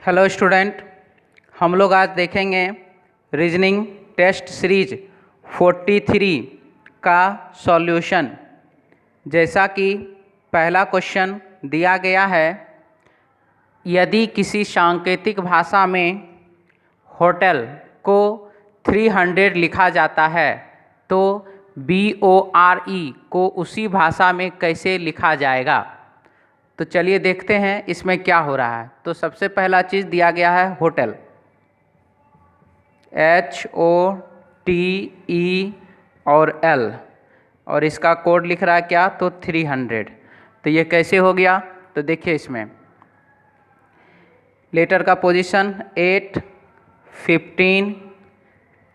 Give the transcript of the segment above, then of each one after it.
Hello student, हम लोग आज देखेंगे रीजनिंग टेस्ट सीरीज 43 का सॉल्यूशन। जैसा कि पहला क्वेश्चन दिया गया है, यदि किसी सांकेतिक भाषा में होटल को 300 लिखा जाता है तो BORE को उसी भाषा में कैसे लिखा जाएगा। तो चलिए देखते हैं इसमें क्या हो रहा है। तो सबसे पहला चीज़ दिया गया है होटल, HOTE और L, और इसका कोड लिख रहा है क्या, तो 300। तो ये कैसे हो गया, तो देखिए इसमें लेटर का पोजीशन 8, 15,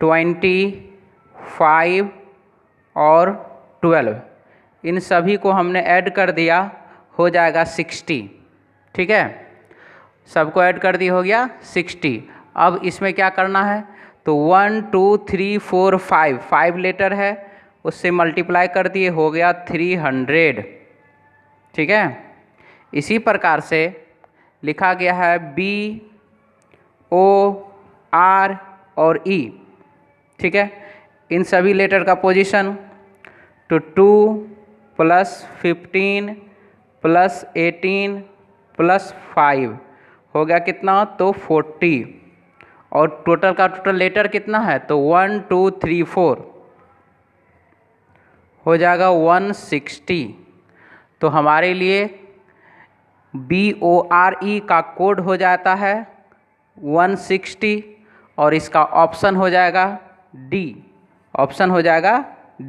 20, 5 और 12, इन सभी को हमने ऐड कर दिया, हो जाएगा 60। ठीक है, सबको ऐड कर दी, हो गया 60। अब इसमें क्या करना है, तो 1 2 3 4 5 लेटर है, उससे मल्टीप्लाई कर दिए, हो गया 300। ठीक है, इसी प्रकार से लिखा गया है BOR और E। ठीक है, इन सभी लेटर का पोजीशन तो 2 + 15 + 18 + 5 हो गया कितना, तो 40। और टोटल का टोटल लेटर कितना है, तो 1 2 3 4 हो जाएगा 160। तो हमारे लिए BORE का कोड हो जाता है 160 और इसका ऑप्शन हो जाएगा D। ऑप्शन हो जाएगा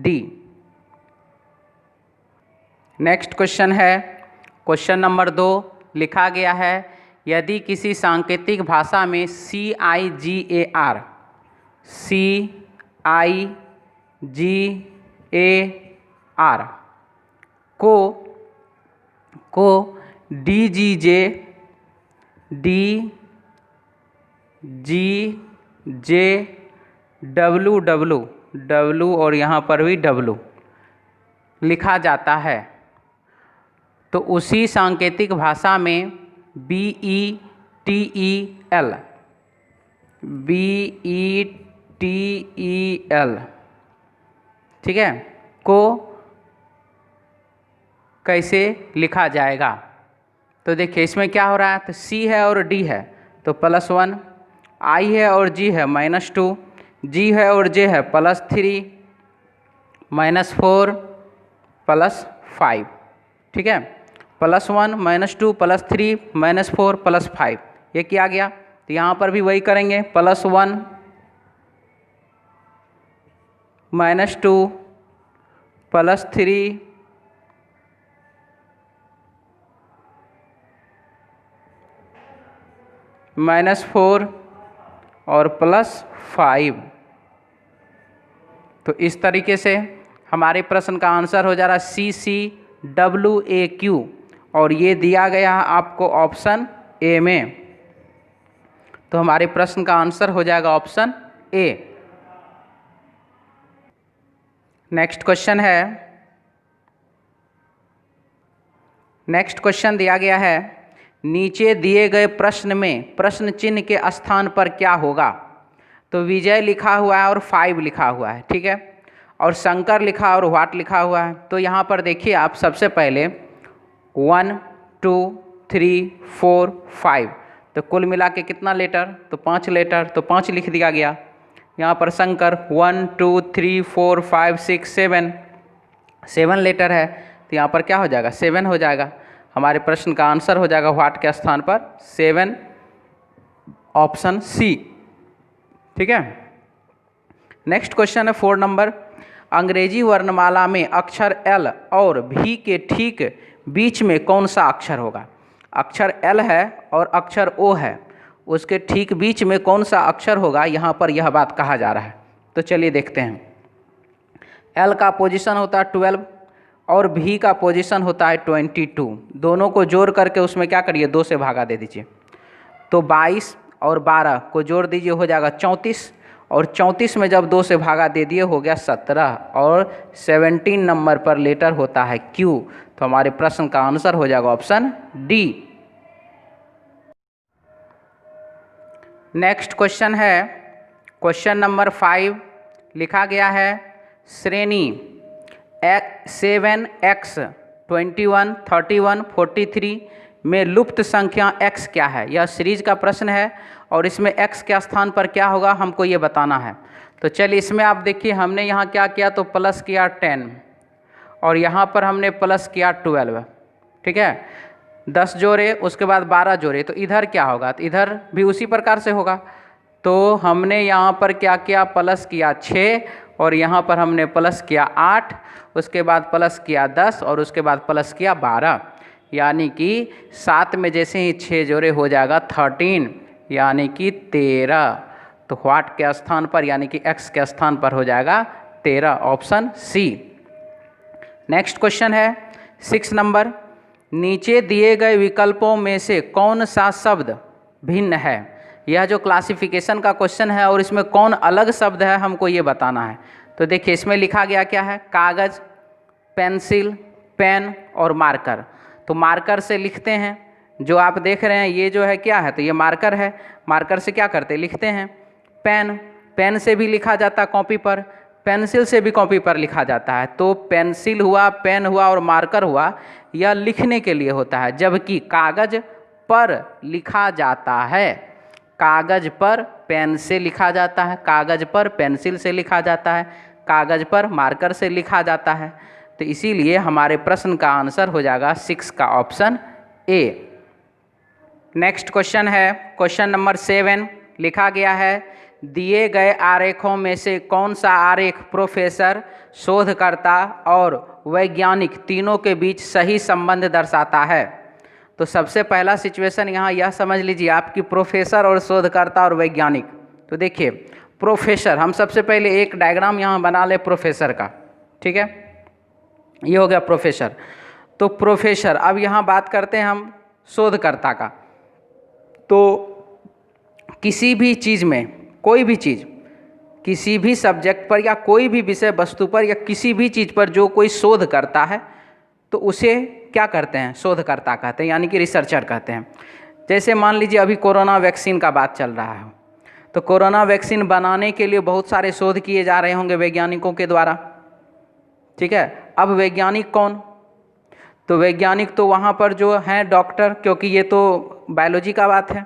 D। नेक्स्ट क्वेश्चन है क्वेश्चन नंबर 2। लिखा गया है, यदि किसी सांकेतिक भाषा में CIGAR को DGJ WW और यहाँ पर भी W लिखा जाता है, तो उसी सांकेतिक भाषा में BETEL ठीक है को कैसे लिखा जाएगा। तो देखिए इसमें क्या हो रहा है, तो C है और D है तो +1, I है और G है -2, G है और J है +3, -4 +5। ठीक है, +1 -2 +3 -4 +5, ये क्या गया। तो यहाँ पर भी वही करेंगे, +1 -2 +3 -4 और +5। तो इस तरीके से हमारे प्रश्न का आंसर हो जा रहा है CCWAQ, और ये दिया गया है आपको ऑप्शन ए में। तो हमारे प्रश्न का आंसर हो जाएगा ऑप्शन ए। नेक्स्ट क्वेश्चन है, नेक्स्ट क्वेश्चन दिया गया है, नीचे दिए गए प्रश्न में प्रश्न चिन्ह के स्थान पर क्या होगा। तो विजय लिखा हुआ है और 5 लिखा हुआ है। ठीक है, और शंकर लिखा और व्हाट लिखा हुआ है। तो यहाँ पर देखिए आप, सबसे पहले 1 2 3 4 5, तो कुल मिला के कितना लेटर, तो 5 लेटर, तो 5 लिख दिया गया। यहाँ पर शंकर 1 2 3 4 5 6 7 लेटर है, तो यहाँ पर क्या हो जाएगा, 7 हो जाएगा। हमारे प्रश्न का आंसर हो जाएगा व्हाट के स्थान पर 7, ऑप्शन सी। ठीक है, नेक्स्ट क्वेश्चन है 4 नंबर। अंग्रेजी वर्णमाला में अक्षर L और V के ठीक बीच में कौन सा अक्षर होगा। अक्षर L है और अक्षर O है, उसके ठीक बीच में कौन सा अक्षर होगा, यहाँ पर यह बात कहा जा रहा है। तो चलिए देखते हैं। L का पोजीशन होता है 12 और V का पोजीशन होता है 22। दोनों को जोड़ करके उसमें क्या करिए, 2 से भागा दे दीजिए। तो 22 और 12 को जोड़ दीजिए, हो जाएगा 34, और 34 में जब 2 से भागा दे दिए, हो गया 17, और 17 नंबर पर लेटर होता है Q। तो हमारे प्रश्न का आंसर हो जाएगा ऑप्शन डी। नेक्स्ट क्वेश्चन है क्वेश्चन नंबर 5। लिखा गया है श्रेणी 7x 21 31 43 में लुप्त संख्या x क्या है। यह सीरीज का प्रश्न है और इसमें x के स्थान पर क्या होगा हमको ये बताना है। तो चलिए इसमें आप देखिए हमने यहाँ क्या किया, तो प्लस किया 10 और यहाँ पर हमने प्लस किया 12। ठीक है, 10 जोड़े उसके बाद 12 जोड़े, तो इधर क्या होगा, तो इधर भी उसी प्रकार से होगा। तो हमने यहाँ पर क्या किया, प्लस किया 6 और यहाँ पर हमने प्लस किया 8, उसके बाद प्लस किया 10 और उसके बाद प्लस किया 12, यानी कि 7 में जैसे ही 6 जोड़े हो जाएगा 13 यानी कि 13। तो व्हाट के स्थान पर यानी कि x के स्थान पर हो जाएगा 13, ऑप्शन सी। नेक्स्ट क्वेश्चन है 6 नंबर। नीचे दिए गए विकल्पों में से कौन सा शब्द भिन्न है। यह जो क्लासिफिकेशन का क्वेश्चन है और इसमें कौन अलग शब्द है हमको ये बताना है। तो देखिए इसमें लिखा गया क्या है, कागज़, पेंसिल, पेन और मार्कर। तो मार्कर से लिखते हैं, जो आप देख रहे हैं ये जो है क्या है, तो ये मार्कर है। मार्कर से क्या करते हैं, लिखते हैं। पेन, पेन से भी लिखा जाता है कॉपी पर, पेंसिल से भी कॉपी पर लिखा जाता है। तो पेंसिल हुआ, पेन हुआ और मार्कर हुआ, यह लिखने के लिए होता है, जबकि कागज़ पर लिखा जाता है। कागज़ पर पेन से लिखा जाता है, कागज़ पर पेंसिल से लिखा जाता है, कागज़ पर मार्कर से लिखा जाता है। तो इसीलिए हमारे प्रश्न का आंसर हो जाएगा 6 का ऑप्शन ए। नेक्स्ट क्वेश्चन है क्वेश्चन नंबर 7। लिखा गया है दिए गए आरेखों में से कौन सा आरेख प्रोफेसर, शोधकर्ता और वैज्ञानिक तीनों के बीच सही संबंध दर्शाता है। तो सबसे पहला सिचुएशन यहाँ यह समझ लीजिए आपकी प्रोफेसर और शोधकर्ता और वैज्ञानिक। तो देखिए प्रोफेसर, हम सबसे पहले एक डायग्राम यहाँ बना ले प्रोफेसर का। ठीक है, ये हो गया प्रोफेसर। तो प्रोफेसर, अब यहाँ बात करते हैं हम शोधकर्ता का। तो किसी भी चीज़ में, कोई भी चीज़, किसी भी सब्जेक्ट पर या कोई भी विषय वस्तु पर या किसी भी चीज़ पर जो कोई शोध करता है तो उसे क्या कहते हैं, शोधकर्ता कहते हैं, यानी कि रिसर्चर कहते हैं। जैसे मान लीजिए अभी कोरोना वैक्सीन का बात चल रहा है, तो कोरोना वैक्सीन बनाने के लिए बहुत सारे शोध किए जा रहे होंगे वैज्ञानिकों के द्वारा। ठीक है, अब वैज्ञानिक कौन, तो वैज्ञानिक तो वहाँ पर जो हैं डॉक्टर, क्योंकि ये तो बायोलॉजी का बात है,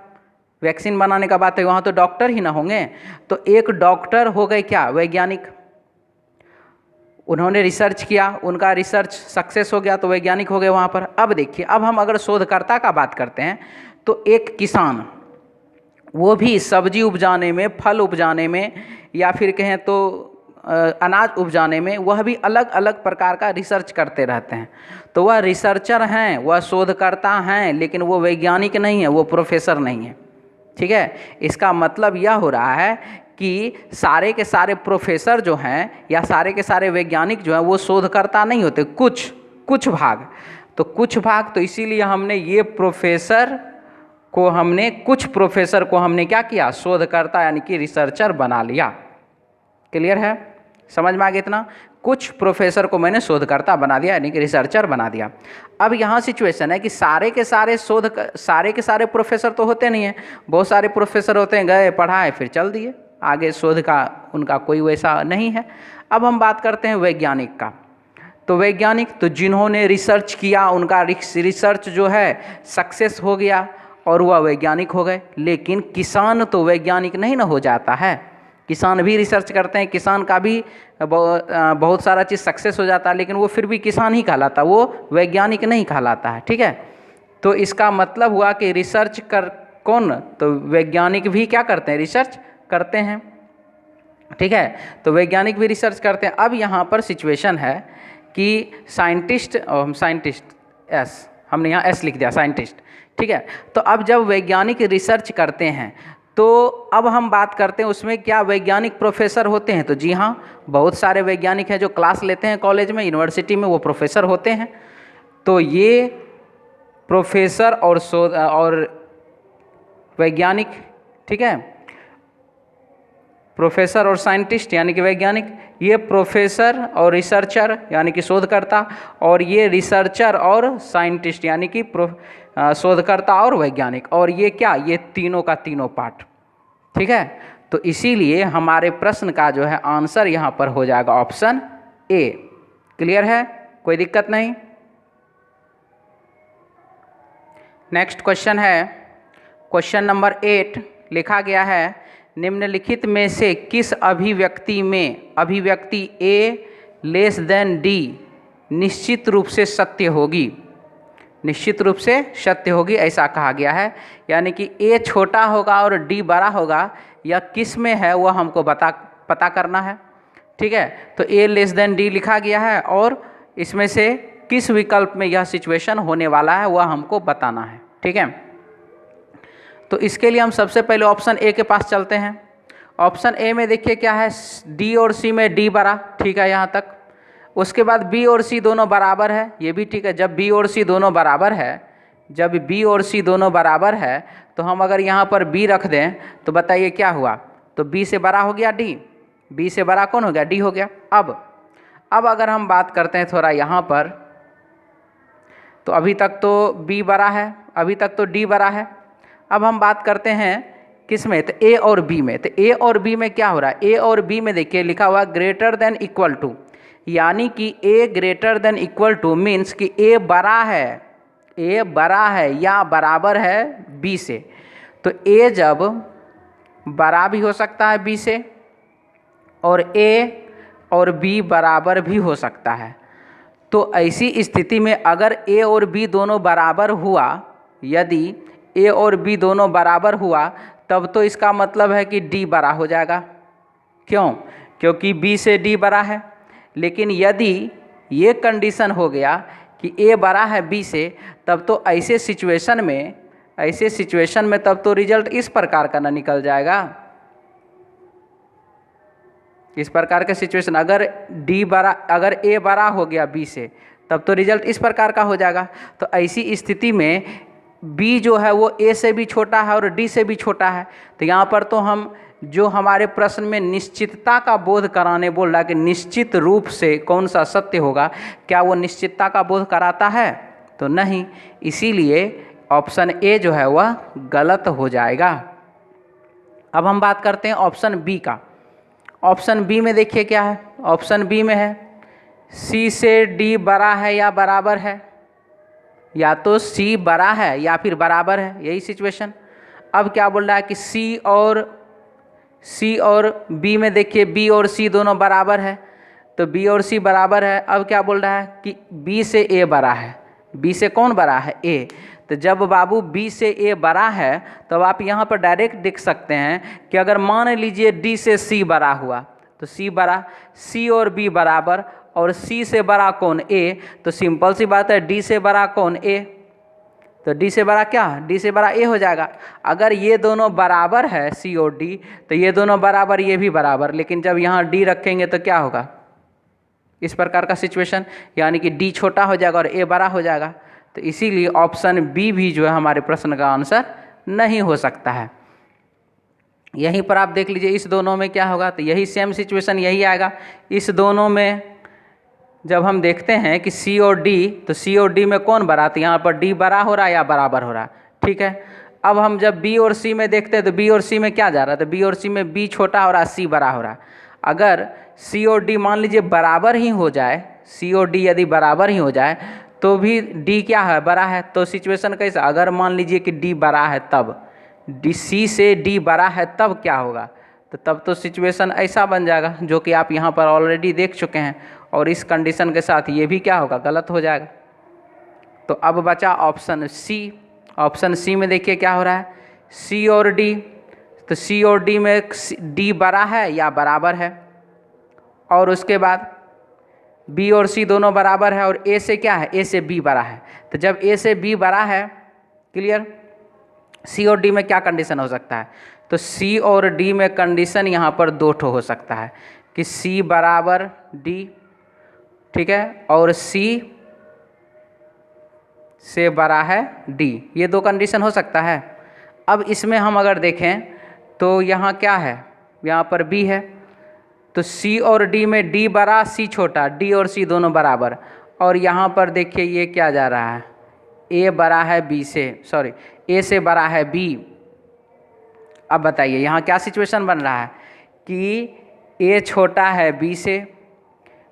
वैक्सीन बनाने का बात है, वहाँ तो डॉक्टर ही ना होंगे। तो एक डॉक्टर हो गए क्या, वैज्ञानिक। उन्होंने रिसर्च किया, उनका रिसर्च सक्सेस हो गया तो वैज्ञानिक हो गए वहाँ पर। अब देखिए, अब हम अगर शोधकर्ता का बात करते हैं तो एक किसान, वो भी सब्जी उपजाने में, फल उपजाने में या फिर कहें तो अनाज उपजाने में, वह भी अलग अलग प्रकार का रिसर्च करते रहते हैं। तो वह रिसर्चर हैं, वह शोधकर्ता हैं, लेकिन वो वैज्ञानिक नहीं है, वो प्रोफेसर नहीं है। ठीक है, इसका मतलब यह हो रहा है कि सारे के सारे प्रोफेसर जो हैं या सारे के सारे वैज्ञानिक जो हैं वो शोधकर्ता नहीं होते, कुछ भाग। तो कुछ भाग, तो इसीलिए हमने ये प्रोफेसर को, हमने कुछ प्रोफेसर को हमने क्या किया, शोधकर्ता यानी कि रिसर्चर बना लिया। क्लियर है, समझ में आ गया इतना। कुछ प्रोफेसर को मैंने शोधकर्ता बना दिया यानी कि रिसर्चर बना दिया। अब यहाँ सिचुएशन है कि सारे के सारे प्रोफेसर तो होते नहीं हैं, बहुत सारे प्रोफेसर होते हैं, गए पढ़ाए फिर चल दिए, आगे शोध का उनका कोई वैसा नहीं है। अब हम बात करते हैं वैज्ञानिक का। तो वैज्ञानिक तो जिन्होंने रिसर्च किया, उनका रिसर्च जो है सक्सेस हो गया और वह वैज्ञानिक हो गए। लेकिन किसान तो वैज्ञानिक नहीं ना हो जाता है, किसान भी रिसर्च करते हैं, किसान का भी बहुत सारा चीज़ सक्सेस हो जाता है, लेकिन वो फिर भी किसान ही कहलाता, वो वैज्ञानिक नहीं कहलाता है। ठीक है, तो इसका मतलब हुआ कि रिसर्च कर कौन, तो वैज्ञानिक भी क्या करते हैं, रिसर्च करते हैं। ठीक है, तो वैज्ञानिक भी रिसर्च करते हैं। अब यहाँ पर सिचुएशन है कि साइंटिस्ट, एस, हमने यहाँ एस लिख दिया, साइंटिस्ट। ठीक है, तो अब जब वैज्ञानिक रिसर्च करते हैं तो अब हम बात करते हैं उसमें क्या वैज्ञानिक प्रोफेसर होते हैं। तो जी हाँ, बहुत सारे वैज्ञानिक हैं जो क्लास लेते हैं कॉलेज में, यूनिवर्सिटी में, वो प्रोफेसर होते हैं। तो ये प्रोफेसर और वैज्ञानिक, ठीक है, प्रोफेसर और साइंटिस्ट यानी कि वैज्ञानिक, ये प्रोफेसर और रिसर्चर यानी कि शोधकर्ता, और ये रिसर्चर और साइंटिस्ट यानी कि शोधकर्ता और वैज्ञानिक। और ये क्या, ये तीनों का तीनों पार्ट। ठीक है, तो इसीलिए हमारे प्रश्न का जो है आंसर यहाँ पर हो जाएगा ऑप्शन ए। क्लियर है, कोई दिक्कत नहीं। नेक्स्ट क्वेश्चन है क्वेश्चन नंबर 8, लिखा गया है निम्नलिखित में से किस अभिव्यक्ति में अभिव्यक्ति ए लेस देन डी निश्चित रूप से सत्य होगी। निश्चित रूप से सत्य होगी ऐसा कहा गया है, यानी कि ए छोटा होगा और डी बड़ा होगा, या किस में है वह हमको पता करना है। ठीक है, तो ए लेस देन डी लिखा गया है और इसमें से किस विकल्प में यह सिचुएशन होने वाला है वह हमको बताना है। ठीक है, तो इसके लिए हम सबसे पहले ऑप्शन ए के पास चलते हैं। ऑप्शन ए में देखिए क्या है, डी और सी में डी बड़ा, ठीक है यहाँ तक। उसके बाद बी और सी दोनों बराबर है, ये भी ठीक है। जब बी और सी दोनों बराबर है, जब बी और सी दोनों बराबर है तो हम अगर यहाँ पर बी रख दें तो बताइए क्या हुआ, तो बी से बड़ा हो गया डी, बी से बड़ा कौन हो गया, डी हो गया। अब अगर हम बात करते हैं थोड़ा यहाँ पर, तो अभी तक तो बी बड़ा है, अभी तक तो डी बड़ा है। अब हम बात करते हैं किस में, तो ए और बी में। तो ए और बी में क्या हो रहा है, ए और बी में देखिए लिखा हुआ ग्रेटर देन इक्वल टू, यानी कि A greater than equal to means कि ए बड़ा है, ए बड़ा है या बराबर है बी से। तो ए जब बड़ा भी हो सकता है बी से और ए और बी बराबर भी हो सकता है, तो ऐसी स्थिति में अगर ए और बी दोनों बराबर हुआ, यदि ए और बी दोनों बराबर हुआ तब तो इसका मतलब है कि डी बड़ा हो जाएगा। क्यों, क्योंकि बी से डी बड़ा है। लेकिन यदि ये कंडीशन हो गया कि ए बड़ा है बी से, तब तो ऐसे सिचुएशन में तब तो रिजल्ट इस प्रकार का ना निकल जाएगा। इस प्रकार के सिचुएशन अगर ए बड़ा हो गया बी से, तब तो रिजल्ट इस प्रकार का हो जाएगा। तो ऐसी स्थिति में बी जो है वो ए से भी छोटा है और डी से भी छोटा है। तो यहाँ पर तो हम जो हमारे प्रश्न में निश्चितता का बोध कराने बोल रहा है कि निश्चित रूप से कौन सा सत्य होगा, क्या वो निश्चितता का बोध कराता है, तो नहीं। इसीलिए ऑप्शन ए जो है वह गलत हो जाएगा। अब हम बात करते हैं ऑप्शन बी का। ऑप्शन बी में देखिए क्या है, ऑप्शन बी में है सी से डी बड़ा है या बराबर है, या तो सी बड़ा है या फिर बराबर है, यही सिचुएशन। अब क्या बोल रहा है कि सी और बी में देखिए बी और सी दोनों बराबर है, तो बी और सी बराबर है। अब क्या बोल रहा है कि बी से ए बड़ा है, बी से कौन बड़ा है, ए। तो जब बाबू बी से ए बड़ा है तो आप यहाँ पर डायरेक्ट देख सकते हैं कि अगर मान लीजिए डी से सी बड़ा हुआ तो सी बड़ा, सी और बी बराबर और सी से बड़ा कौन, ए। तो सिंपल सी बात है डी से बड़ा कौन, ए। तो डी से बड़ा क्या, डी से बड़ा ए हो जाएगा। अगर ये दोनों बराबर है सी और डी, तो ये दोनों बराबर, ये भी बराबर। लेकिन जब यहाँ डी रखेंगे तो क्या होगा, इस प्रकार का सिचुएशन, यानी कि डी छोटा हो जाएगा और ए बड़ा हो जाएगा। तो इसीलिए ऑप्शन बी भी जो है हमारे प्रश्न का आंसर नहीं हो सकता है। यहीं पर आप देख लीजिए इस दोनों में क्या होगा, तो यही सेम सिचुएशन यही आएगा। इस दोनों में जब हम देखते हैं कि सी और डी, तो सी और डी में कौन बड़ा, तो यहाँ पर डी बड़ा हो रहा है या बराबर हो रहा है, ठीक है। अब हम जब बी और सी में देखते हैं तो बी और सी में क्या जा रहा है, तो बी और सी में बी छोटा हो रहा है, सी बड़ा हो रहा है। अगर सी और डी मान लीजिए बराबर ही हो जाए, सी और डी यदि बराबर ही हो जाए तो भी डी क्या है, बड़ा है। तो सिचुएशन कैसा, अगर मान लीजिए कि डी बड़ा है तब डी, सी से डी बड़ा है तब क्या होगा, तो तब तो सिचुएशन ऐसा बन जाएगा जो कि आप यहाँ पर ऑलरेडी देख चुके हैं। और इस कंडीशन के साथ ये भी क्या होगा, गलत हो जाएगा। तो अब बचा ऑप्शन सी। ऑप्शन सी में देखिए क्या हो रहा है, सी और डी, तो सी और डी में डी बड़ा है या बराबर है, और उसके बाद बी और सी दोनों बराबर है, और ए से क्या है, ए से बी बड़ा है। तो जब ए से बी बड़ा है, क्लियर, सी और डी में क्या कंडीशन हो सकता है, तो सी और डी में कंडीशन यहाँ पर दो ठो हो सकता है कि सी बराबर डी, ठीक है, और सी से बड़ा है डी, ये दो कंडीशन हो सकता है। अब इसमें हम अगर देखें तो यहाँ क्या है, यहाँ पर बी है, तो सी और डी में डी बड़ा सी छोटा, डी और सी दोनों बराबर। और यहाँ पर देखिए ये क्या जा रहा है, ए बड़ा है बी से, सॉरी ए से बड़ा है बी। अब बताइए यहाँ क्या सिचुएशन बन रहा है कि ए छोटा है बी से,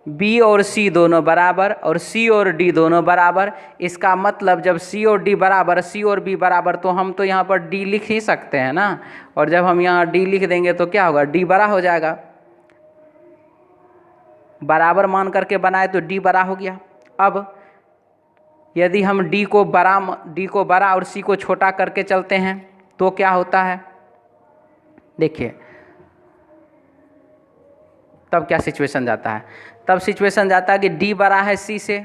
बी और सी दोनों बराबर और सी और डी दोनों बराबर। इसका मतलब जब सी और डी बराबर, सी और बी बराबर, तो हम तो यहाँ पर डी लिख ही सकते हैं ना। और जब हम यहाँ डी लिख देंगे तो क्या होगा, डी बड़ा हो जाएगा। बराबर मान करके बनाए तो डी बड़ा हो गया। अब यदि हम डी को बड़ा और सी को छोटा करके चलते हैं तो क्या होता है, देखिए तब क्या सिचुएशन जाता है। तब सिचुएशन जाता है कि डी बड़ा है सी से,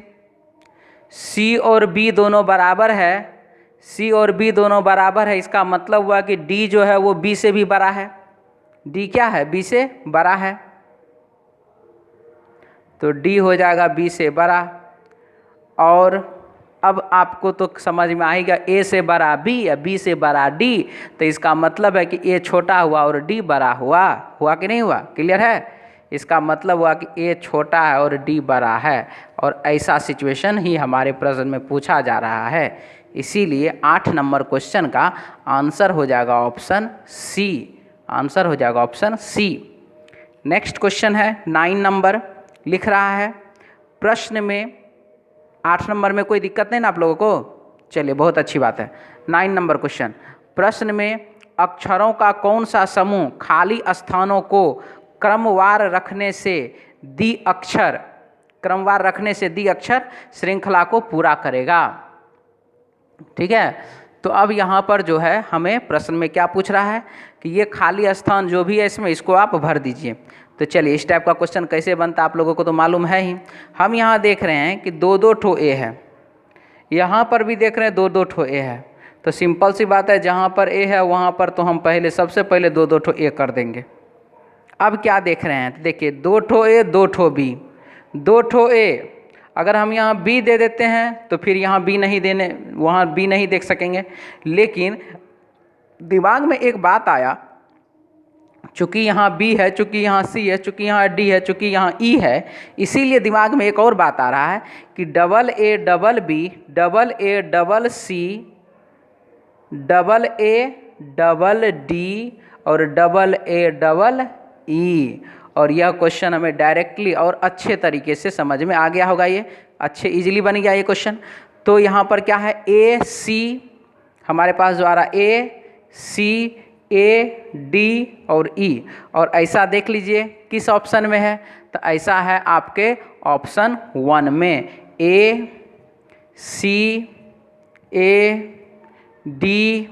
सी और बी दोनों बराबर है, सी और बी दोनों बराबर है। इसका मतलब हुआ कि डी जो है वो बी से भी बड़ा है। डी क्या है, बी से बड़ा है, तो डी हो जाएगा बी से बड़ा। और अब आपको तो समझ में आएगा ए से बड़ा बी या बी से बड़ा डी, तो इसका मतलब है कि ए छोटा हुआ और डी बड़ा हुआ कि नहीं हुआ, क्लियर है। इसका मतलब हुआ कि ए छोटा है और डी बड़ा है, और ऐसा सिचुएशन ही हमारे प्रश्न में पूछा जा रहा है। इसीलिए 8 नंबर क्वेश्चन का आंसर हो जाएगा ऑप्शन सी, आंसर हो जाएगा ऑप्शन सी। नेक्स्ट क्वेश्चन है 9 नंबर, लिख रहा है प्रश्न में 8 नंबर में कोई दिक्कत नहीं ना आप लोगों को, चलिए बहुत अच्छी बात है। 9 नंबर क्वेश्चन, प्रश्न में अक्षरों का कौन सा समूह खाली स्थानों को क्रमवार रखने से दी अक्षर श्रृंखला को पूरा करेगा। ठीक है, तो अब यहाँ पर जो है हमें प्रश्न में क्या पूछ रहा है कि ये खाली स्थान जो भी है इसमें, इसको आप भर दीजिए। तो चलिए इस टाइप का क्वेश्चन कैसे बनता है आप लोगों को तो मालूम है ही। हम यहाँ देख रहे हैं कि 2-2 ठो ए है, यहाँ पर भी देख रहे हैं 2-2 ठो ए है। तो सिंपल सी बात है, जहाँ पर ए है वहाँ पर तो हम सबसे पहले 2-2 ठो ए कर देंगे। अब क्या देख रहे हैं, देखिए 2 ठो ए 2 ठो बी, 2 ठो ए, अगर हम यहाँ बी दे देते हैं तो फिर यहाँ बी नहीं देने, वहाँ बी नहीं देख सकेंगे। लेकिन दिमाग में एक बात आया, चूँकि यहाँ बी है, चूँकि यहाँ सी है, चूँकि यहाँ डी है, चूँकि यहाँ ई है, इसीलिए दिमाग में एक और बात आ रहा है कि double A double B, double A double C, double A double D और डबल ए डबल ई। और यह क्वेश्चन हमें डायरेक्टली और अच्छे तरीके से समझ में आ गया होगा, ये अच्छे इजीली बन गया ये क्वेश्चन। तो यहाँ पर क्या है, ए सी हमारे पास जो आ रहा ए सी ए डी और ई, और ऐसा देख लीजिए किस ऑप्शन में है, तो ऐसा है आपके ऑप्शन 1 में, ए सी ए डी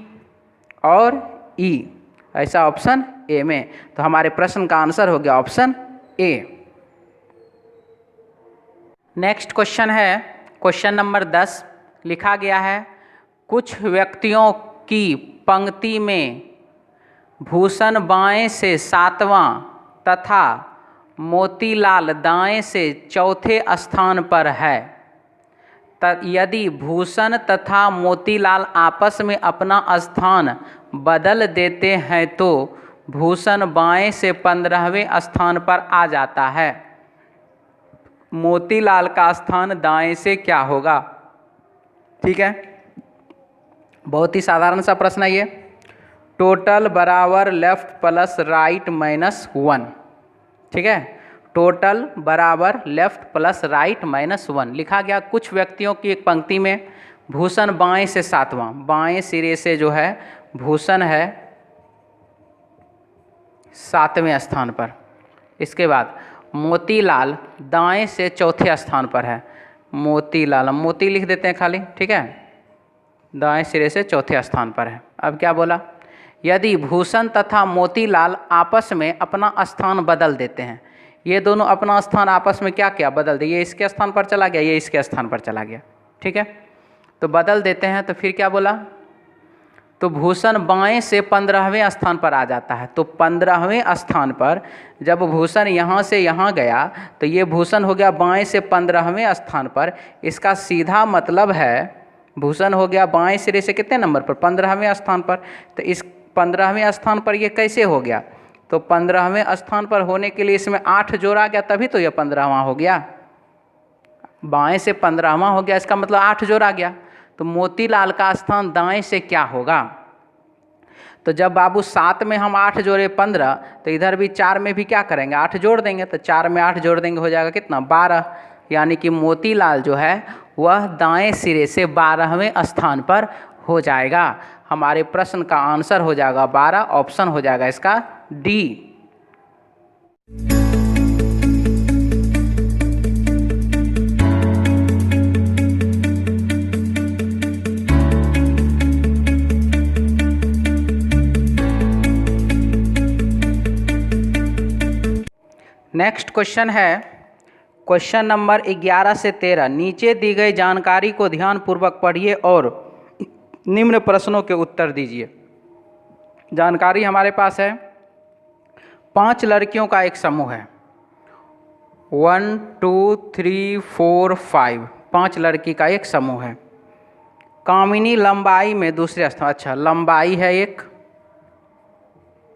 और ई, ऐसा ऑप्शन ए में। तो हमारे प्रश्न का आंसर हो गया ऑप्शन ए। नेक्स्ट क्वेश्चन है क्वेश्चन नंबर 10, लिखा गया है कुछ व्यक्तियों की पंक्ति में भूषण बाएं से 7वां तथा मोतीलाल दाएं से 4थे स्थान पर है। यदि भूषण तथा मोतीलाल आपस में अपना स्थान बदल देते हैं तो भूषण बाएं से 15वें स्थान पर आ जाता है। मोतीलाल का स्थान दाएं से क्या होगा। ठीक है, बहुत ही साधारण सा प्रश्न है ये। टोटल बराबर लेफ्ट प्लस राइट -1। ठीक है, टोटल बराबर लेफ्ट प्लस राइट -1 लिखा गया। कुछ व्यक्तियों की एक पंक्ति में भूषण बाएं से 7वां, बाएं सिरे से जो है भूषण है 7वें स्थान पर। इसके बाद मोतीलाल दाएं से 4थे स्थान पर है। मोतीलाल, मोती लिख देते हैं खाली, ठीक है, दाएं सिरे से 4थे स्थान पर है। अब क्या बोला, यदि भूषण तथा मोतीलाल आपस में अपना स्थान बदल देते हैं, ये दोनों अपना स्थान आपस में क्या क्या बदल दे, ये इसके स्थान पर चला गया, ये इसके स्थान पर चला गया। ठीक है, तो बदल देते हैं तो फिर क्या बोला, तो भूषण बाएं से 15वें स्थान पर आ जाता है। तो 15वें स्थान पर जब भूषण यहाँ से यहाँ गया तो ये भूषण हो गया बाएं से 15वें स्थान पर। इसका सीधा मतलब है भूषण हो गया बाएं सिरे से कितने नंबर पर, 15वें स्थान पर। तो इस 15वें स्थान पर ये कैसे हो गया, तो 15वें स्थान पर होने के लिए इसमें 8 जोड़ा गया, तभी तो ये 15वां हो गया। बाएं से 15वां हो गया, इसका मतलब 8 जोड़ा गया। तो मोतीलाल का स्थान दाएं से क्या होगा, तो जब बाबू 7 में हम 8 जोड़े 15, तो इधर भी 4 में भी क्या करेंगे, 8 जोड़ देंगे। तो 4 में 8 जोड़ देंगे, हो जाएगा कितना, 12। यानी कि मोतीलाल जो है वह दाएं सिरे से 12वें स्थान पर हो जाएगा। हमारे प्रश्न का आंसर हो जाएगा 12, ऑप्शन हो जाएगा इसका डी। नेक्स्ट क्वेश्चन है क्वेश्चन नंबर 11 से 13। नीचे दी गई जानकारी को ध्यानपूर्वक पढ़िए और निम्न प्रश्नों के उत्तर दीजिए। जानकारी हमारे पास है 5 लड़कियों का एक समूह है। 1 2 3 4 5, 5 लड़की का एक समूह है। कामिनी लंबाई में दूसरे स्थान, अच्छा लंबाई है एक,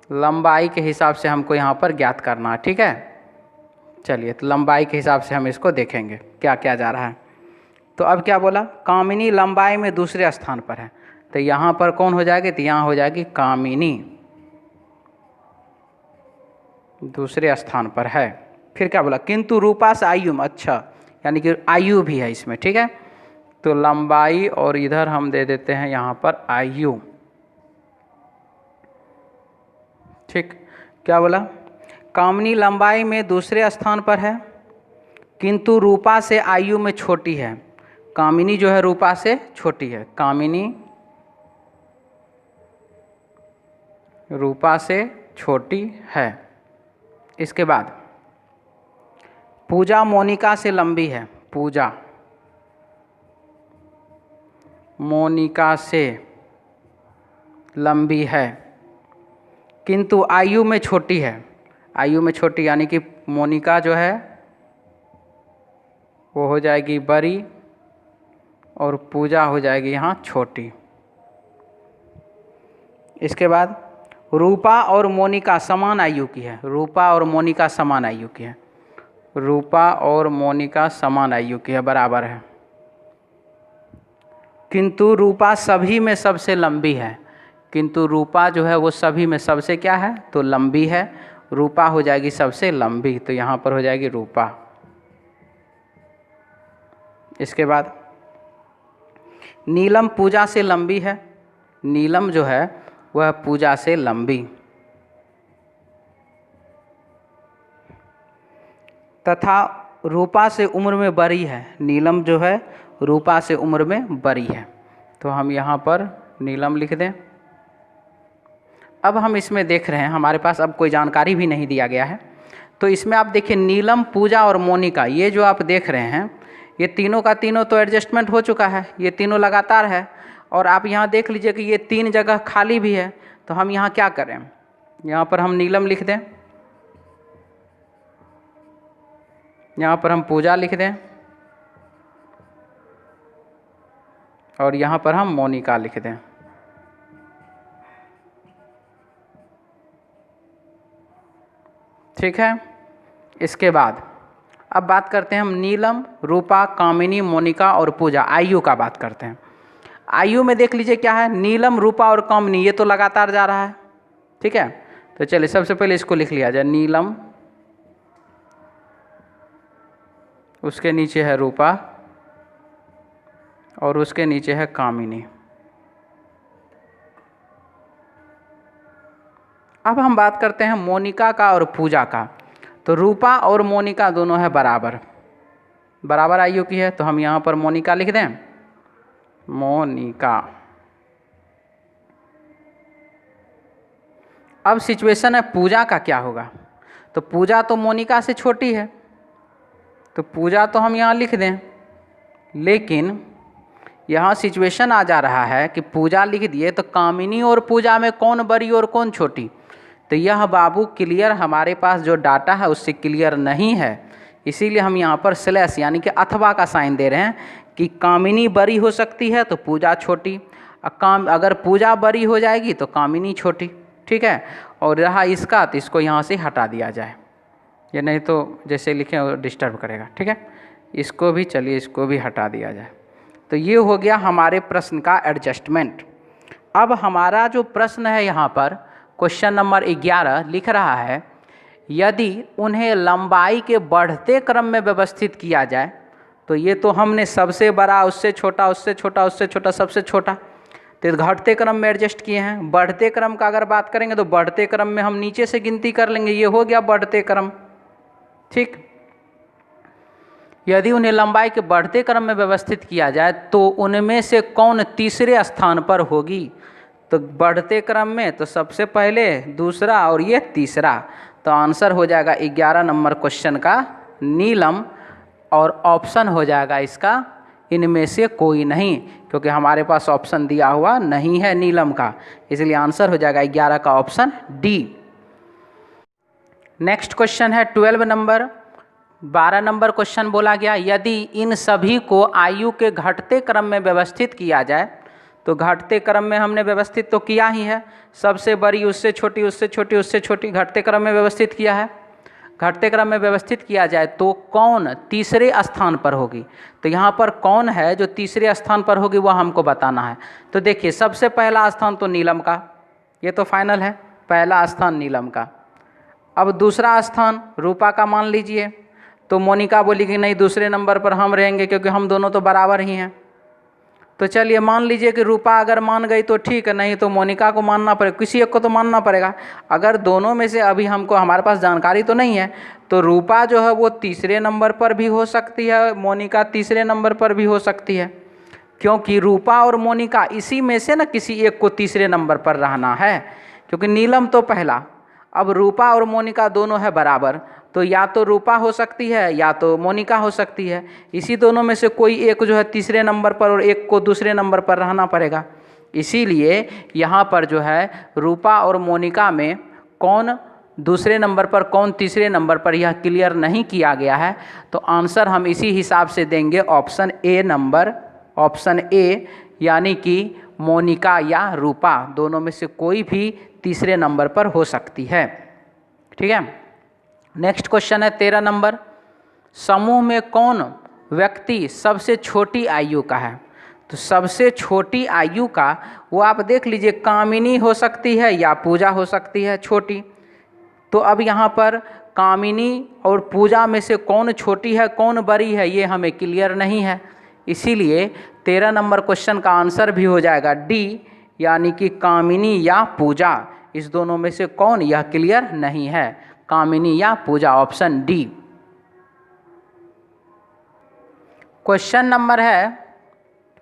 लंबाई के हिसाब से हमको यहाँ पर ज्ञात करना है, ठीक है। चलिए, तो लंबाई के हिसाब से हम इसको देखेंगे क्या क्या जा रहा है। तो अब क्या बोला, कामिनी लंबाई में दूसरे स्थान पर है, तो यहाँ पर कौन हो जाएगी, तो यहाँ हो जाएगी कामिनी दूसरे स्थान पर है। फिर क्या बोला, किंतु रूपा से आयु में, अच्छा यानी कि आयु भी है इसमें, ठीक है। तो लंबाई और इधर हम दे देते हैं यहाँ पर आयु, ठीक। क्या बोला, कामिनी लंबाई में दूसरे स्थान पर है, किंतु रूपा से आयु में छोटी है। कामिनी जो है रूपा से छोटी है, कामिनी रूपा से छोटी है। इसके बाद पूजा मोनिका से लंबी है, पूजा मोनिका से लंबी है, किंतु आयु में छोटी है। आयु में छोटी यानी कि मोनिका जो है वो हो जाएगी बड़ी और पूजा हो जाएगी यहाँ छोटी। इसके बाद रूपा और मोनिका समान आयु की है, रूपा और मोनिका समान आयु की है, रूपा और मोनिका समान आयु की है, बराबर है। किंतु रूपा सभी में सबसे लंबी है, किंतु रूपा जो है वो सभी में सबसे क्या है, तो लंबी है। रूपा हो जाएगी सबसे लंबी, तो यहाँ पर हो जाएगी रूपा। इसके बाद नीलम पूजा से लंबी है, नीलम जो है वह पूजा से लंबी। तथा रूपा से उम्र में बड़ी है, नीलम जो है रूपा से उम्र में बड़ी है, तो हम यहाँ पर नीलम लिख दें। अब हम इसमें देख रहे हैं हमारे पास अब कोई जानकारी भी नहीं दिया गया है, तो इसमें आप देखिए नीलम, पूजा और मोनिका, ये जो आप देख रहे हैं ये तीनों का तीनों तो एडजस्टमेंट हो चुका है, ये तीनों लगातार है। और आप यहाँ देख लीजिए कि ये 3 जगह खाली भी है, तो हम यहाँ क्या करें, यहाँ पर हम नीलम लिख दें, यहाँ पर हम पूजा लिख दें और यहाँ पर हम मोनिका लिख दें। ठीक है। इसके बाद अब बात करते हैं हम नीलम, रूपा, कामिनी, मोनिका और पूजा, आयु का बात करते हैं। आयु में देख लीजिए क्या है, नीलम, रूपा और कामिनी ये तो लगातार जा रहा है, ठीक है। तो चलिए सबसे पहले इसको लिख लिया जाए, नीलम, उसके नीचे है रूपा और उसके नीचे है कामिनी। अब हम बात करते हैं मोनिका का और पूजा का। तो रूपा और मोनिका दोनों है बराबर, बराबर आयु की है, तो हम यहाँ पर मोनिका लिख दें, मोनिका। अब सिचुएशन है पूजा का क्या होगा, तो पूजा तो मोनिका से छोटी है, तो पूजा तो हम यहाँ लिख दें, लेकिन यहाँ सिचुएशन आ जा रहा है कि पूजा लिख दिए तो कामिनी और पूजा में कौन बड़ी और कौन छोटी, तो यह बाबू क्लियर हमारे पास जो डाटा है उससे क्लियर नहीं है। इसीलिए हम यहाँ पर स्लैश यानी कि अथवा का साइन दे रहे हैं कि कामिनी बड़ी हो सकती है तो पूजा छोटी, अगर पूजा बड़ी हो जाएगी तो कामिनी छोटी, ठीक है। और रहा इसका तो इसको यहाँ से हटा दिया जाए, ये नहीं तो जैसे लिखें वो डिस्टर्ब करेगा, ठीक है। इसको भी चलिए इसको भी हटा दिया जाए। तो ये हो गया हमारे प्रश्न का एडजस्टमेंट। अब हमारा जो प्रश्न है यहाँ पर क्वेश्चन नंबर 11 लिख रहा है, यदि उन्हें लंबाई के बढ़ते क्रम में व्यवस्थित किया जाए, तो ये तो हमने सबसे बड़ा, उससे छोटा, उससे छोटा, उससे छोटा, सबसे छोटा, तो घटते क्रम में एडजस्ट किए हैं। बढ़ते क्रम का अगर बात करेंगे तो बढ़ते क्रम में हम नीचे से गिनती कर लेंगे, ये हो गया बढ़ते क्रम। ठीक, यदि उन्हें लंबाई के बढ़ते क्रम में व्यवस्थित किया जाए तो उनमें से कौन तीसरे स्थान पर होगी? तो बढ़ते क्रम में तो सबसे पहले, दूसरा और ये तीसरा, तो आंसर हो जाएगा 11 नंबर क्वेश्चन का नीलम, और ऑप्शन हो जाएगा इसका इनमें से कोई नहीं, क्योंकि हमारे पास ऑप्शन दिया हुआ नहीं है नीलम का, इसलिए आंसर हो जाएगा 11 का ऑप्शन डी। नेक्स्ट क्वेश्चन है 12 नंबर, 12 नंबर क्वेश्चन बोला गया, यदि इन सभी को आयु के घटते क्रम में व्यवस्थित किया जाए, तो घटते क्रम में हमने व्यवस्थित तो किया ही है, सबसे बड़ी उससे छोटी, उससे छोटी, उससे छोटी, घटते क्रम में व्यवस्थित किया है। घटते क्रम में व्यवस्थित किया जाए तो कौन तीसरे स्थान पर होगी? तो यहाँ पर कौन है जो तीसरे स्थान पर होगी वह हमको बताना है। तो देखिए, सबसे पहला स्थान तो नीलम का, ये तो फाइनल है, पहला स्थान नीलम का। अब दूसरा स्थान रूपा का मान लीजिए, तो मोनिका बोली कि नहीं, दूसरे नंबर पर हम रहेंगे क्योंकि हम दोनों तो बराबर ही हैं। तो चलिए मान लीजिए कि रूपा अगर मान गई तो ठीक है, नहीं तो मोनिका को मानना पड़ेगा, किसी एक को तो मानना पड़ेगा। अगर दोनों में से अभी हमको, हमारे पास जानकारी तो नहीं है, तो रूपा जो है वो तीसरे नंबर पर भी हो सकती है, मोनिका तीसरे नंबर पर भी हो सकती है, क्योंकि रूपा और मोनिका इसी में से ना किसी एक को तीसरे नंबर पर रहना है, क्योंकि नीलम तो पहला, अब रूपा और मोनिका दोनों है बराबर, तो या तो रूपा हो सकती है या तो मोनिका हो सकती है, इसी दोनों में से कोई एक जो है तीसरे नंबर पर और एक को दूसरे नंबर पर रहना पड़ेगा। इसीलिए यहाँ पर जो है रूपा और मोनिका में कौन दूसरे नंबर पर कौन तीसरे नंबर पर, यह क्लियर नहीं किया गया है, तो आंसर हम इसी हिसाब से देंगे option A number, option A, यानी कि मोनिका या रूपा दोनों में से कोई भी तीसरे नंबर पर हो सकती है। ठीक है, नेक्स्ट क्वेश्चन है 13 नंबर, समूह में कौन व्यक्ति सबसे छोटी आयु का है? तो सबसे छोटी आयु का वो आप देख लीजिए, कामिनी हो सकती है या पूजा हो सकती है छोटी। तो अब यहाँ पर कामिनी और पूजा में से कौन छोटी है कौन बड़ी है ये हमें क्लियर नहीं है, इसीलिए 13 नंबर क्वेश्चन का आंसर भी हो जाएगा डी, यानी कि कामिनी या पूजा, इस दोनों में से कौन, यह क्लियर नहीं है, कामिनी या पूजा, ऑप्शन डी। क्वेश्चन नंबर है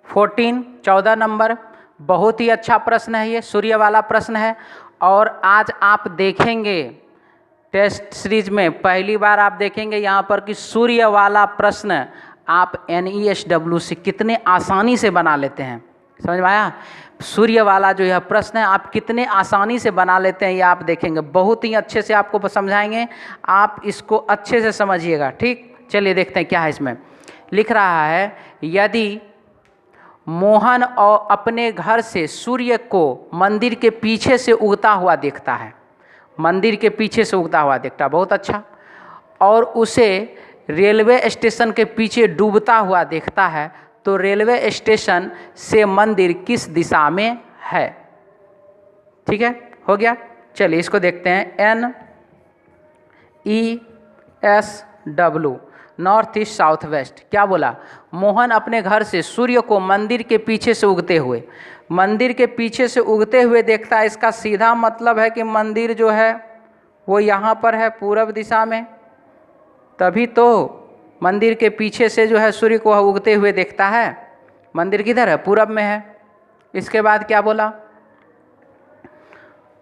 14, 14 नंबर, बहुत ही अच्छा प्रश्न है, ये सूर्य वाला प्रश्न है, और आज आप देखेंगे टेस्ट सीरीज में पहली बार आप देखेंगे यहाँ पर कि सूर्य वाला प्रश्न आप NESW से कितने आसानी से बना लेते हैं। समझ में आया? सूर्य वाला जो यह प्रश्न है आप कितने आसानी से बना लेते हैं, ये आप देखेंगे, बहुत ही अच्छे से आपको समझाएंगे, आप इसको अच्छे से समझिएगा। ठीक, चलिए देखते हैं क्या है इसमें। लिख रहा है, यदि मोहन और अपने घर से सूर्य को मंदिर के पीछे से उगता हुआ देखता है, मंदिर के पीछे से उगता हुआ देखता है, बहुत अच्छा, और उसे रेलवे स्टेशन के पीछे डूबता हुआ देखता है, तो रेलवे स्टेशन से मंदिर किस दिशा में है? ठीक है, हो गया। चलिए इसको देखते हैं, NESW, north east south west. क्या बोला? मोहन अपने घर से सूर्य को मंदिर के पीछे से उगते हुए, मंदिर के पीछे से उगते हुए देखता है, इसका सीधा मतलब है कि मंदिर जो है वो यहाँ पर है पूर्व दिशा में, तभी तो मंदिर के पीछे से जो है सूर्य को उगते हुए देखता है। मंदिर किधर है? पूरब में है। इसके बाद क्या बोला?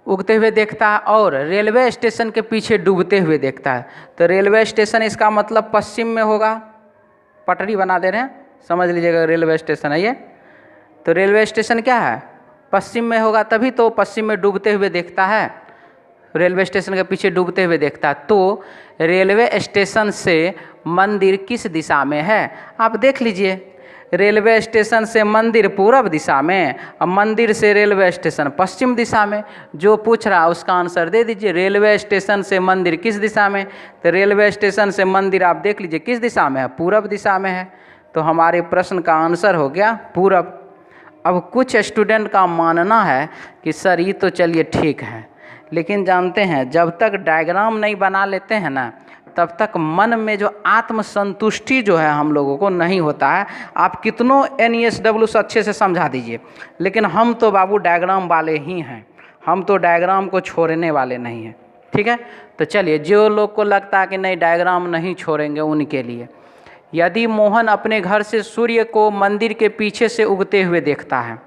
उगते हुए देखता है और रेलवे स्टेशन के पीछे डूबते हुए देखता है, तो रेलवे स्टेशन इसका मतलब पश्चिम में होगा, पटरी बना दे रहे हैं, समझ लीजिएगा रेलवे स्टेशन है ये, तो रेलवे स्टेशन क्या है? पश्चिम में होगा, तभी तो पश्चिम में डूबते हुए देखता है, रेलवे स्टेशन के पीछे डूबते हुए देखता है। तो रेलवे स्टेशन से मंदिर किस दिशा में है? आप देख लीजिए, रेलवे स्टेशन से मंदिर पूर्व दिशा में और मंदिर से रेलवे स्टेशन पश्चिम दिशा में। जो पूछ रहा उसका आंसर दे दीजिए, रेलवे स्टेशन से मंदिर किस दिशा में? तो रेलवे स्टेशन से मंदिर आप देख लीजिए किस दिशा में है? पूर्व दिशा में है, तो हमारे प्रश्न का आंसर हो गया पूर्व। अब कुछ स्टूडेंट का मानना है कि सर ये तो चलिए ठीक है, लेकिन जानते हैं जब तक डायग्राम नहीं बना लेते हैं ना, तब तक मन में जो आत्मसंतुष्टि जो है हम लोगों को नहीं होता है। आप कितनों NESW से अच्छे से समझा दीजिए, लेकिन हम तो बाबू डायग्राम वाले ही हैं, हम तो डायग्राम को छोड़ने वाले नहीं हैं। ठीक है, तो चलिए, जो लोग को लगता है कि नहीं डायग्राम नहीं छोड़ेंगे, उनके लिए, यदि मोहन अपने घर से सूर्य को मंदिर के पीछे से उगते हुए देखता है,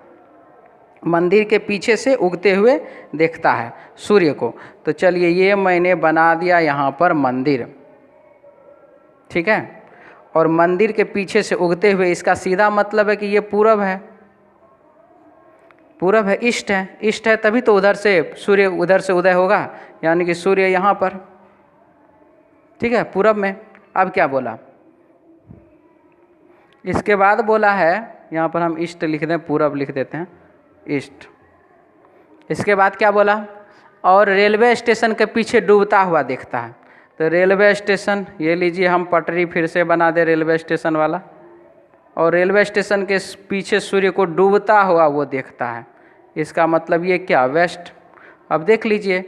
मंदिर के पीछे से उगते हुए देखता है सूर्य को, तो चलिए ये मैंने बना दिया यहाँ पर मंदिर, ठीक है। और मंदिर के पीछे से उगते हुए, इसका सीधा मतलब है कि ये पूरब है, पूरब है, ईस्ट है, ईस्ट है, तभी तो उधर से सूर्य उधर से उदय होगा, यानी कि सूर्य यहाँ पर, ठीक है, पूरब में। अब क्या बोला, इसके बाद बोला है, यहाँ पर हम ईस्ट लिख दें, पूरब लिख देते हैं, ईस्ट। इसके बाद क्या बोला, और रेलवे स्टेशन के पीछे डूबता हुआ देखता है। तो रेलवे स्टेशन, ये लीजिए हम पटरी फिर से बना दे रेलवे स्टेशन वाला, और रेलवे स्टेशन के पीछे सूर्य को डूबता हुआ वो देखता है, इसका मतलब ये क्या, वेस्ट। अब देख लीजिए,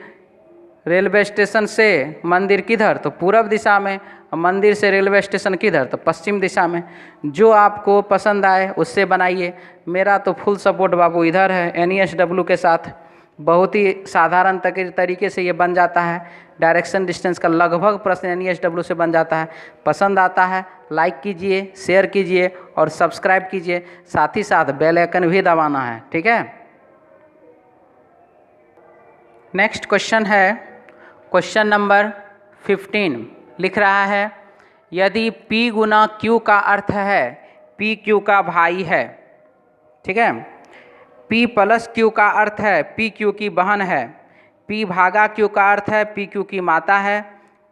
रेलवे स्टेशन से मंदिर किधर, तो पूरब दिशा में, मंदिर से रेलवे स्टेशन किधर, तो पश्चिम दिशा में। जो आपको पसंद आए उससे बनाइए, मेरा तो फुल सपोर्ट बाबू इधर है, NESW के साथ। बहुत ही साधारण तरीके से ये बन जाता है, डायरेक्शन डिस्टेंस का लगभग प्रश्न NESW से बन जाता है। पसंद आता है लाइक कीजिए, शेयर कीजिए और सब्सक्राइब कीजिए, साथ ही साथ बेल आइकन भी दबाना है, ठीक है। नेक्स्ट क्वेश्चन है क्वेश्चन नंबर 15, लिख रहा है, यदि P गुना Q का अर्थ है P Q का भाई है, ठीक है, P प्लस Q का अर्थ है P Q की बहन है, P भागा Q का अर्थ है P Q की माता है,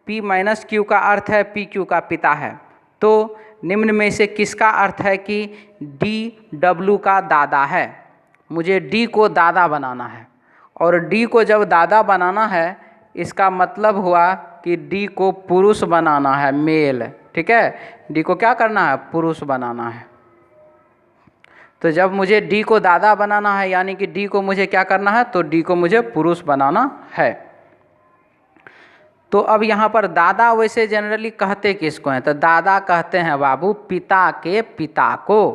P माइनस Q का अर्थ है P Q का पिता है, तो निम्न में से किसका अर्थ है कि D W का दादा है। मुझे D को दादा बनाना है, और D को जब दादा बनाना है, इसका मतलब हुआ कि D को पुरुष बनाना है, मेल, ठीक है। D को क्या करना है, पुरुष बनाना है। तो जब मुझे D को दादा बनाना है, यानी कि D को मुझे क्या करना है, तो D को मुझे पुरुष बनाना है। तो अब यहाँ पर दादा वैसे जनरली कहते किसको हैं, तो दादा कहते हैं बाबू पिता के पिता को,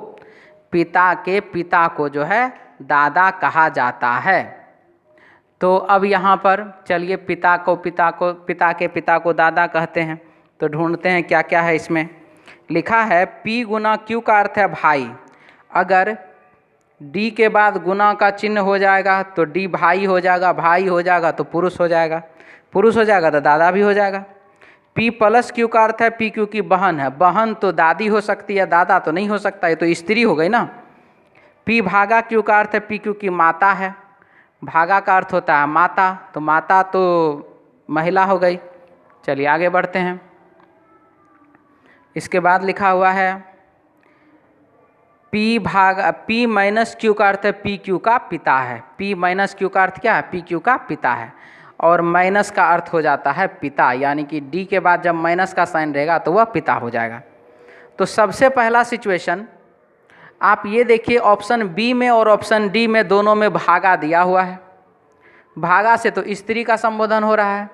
पिता के पिता को जो है दादा कहा जाता है। तो अब यहाँ पर चलिए पिता के पिता को दादा कहते हैं, तो ढूंढते हैं क्या क्या है इसमें। लिखा है P गुना Q का अर्थ है भाई, अगर D के बाद गुना का चिन्ह हो जाएगा तो D भाई हो जाएगा, भाई हो जाएगा तो पुरुष हो जाएगा, पुरुष हो जाएगा तो दादा भी हो जाएगा। P प्लस Q का अर्थ है P Q की बहन है, बहन तो दादी हो सकती है, दादा तो नहीं हो सकता, ये तो स्त्री हो गई ना। P भागा Q का अर्थ है P Q की माता है, भागा का अर्थ होता है माता, तो माता तो महिला हो गई। चलिए आगे बढ़ते हैं। इसके बाद लिखा हुआ है P माइनस Q का अर्थ है P Q का पिता है, P माइनस Q का अर्थ क्या है, P Q का पिता है, और माइनस का अर्थ हो जाता है पिता, यानी कि D के बाद जब माइनस का साइन रहेगा तो वह पिता हो जाएगा। तो सबसे पहला सिचुएशन आप ये देखिए, ऑप्शन बी में और ऑप्शन डी में दोनों में भागा दिया हुआ है, भागा से तो स्त्री का संबोधन हो रहा है,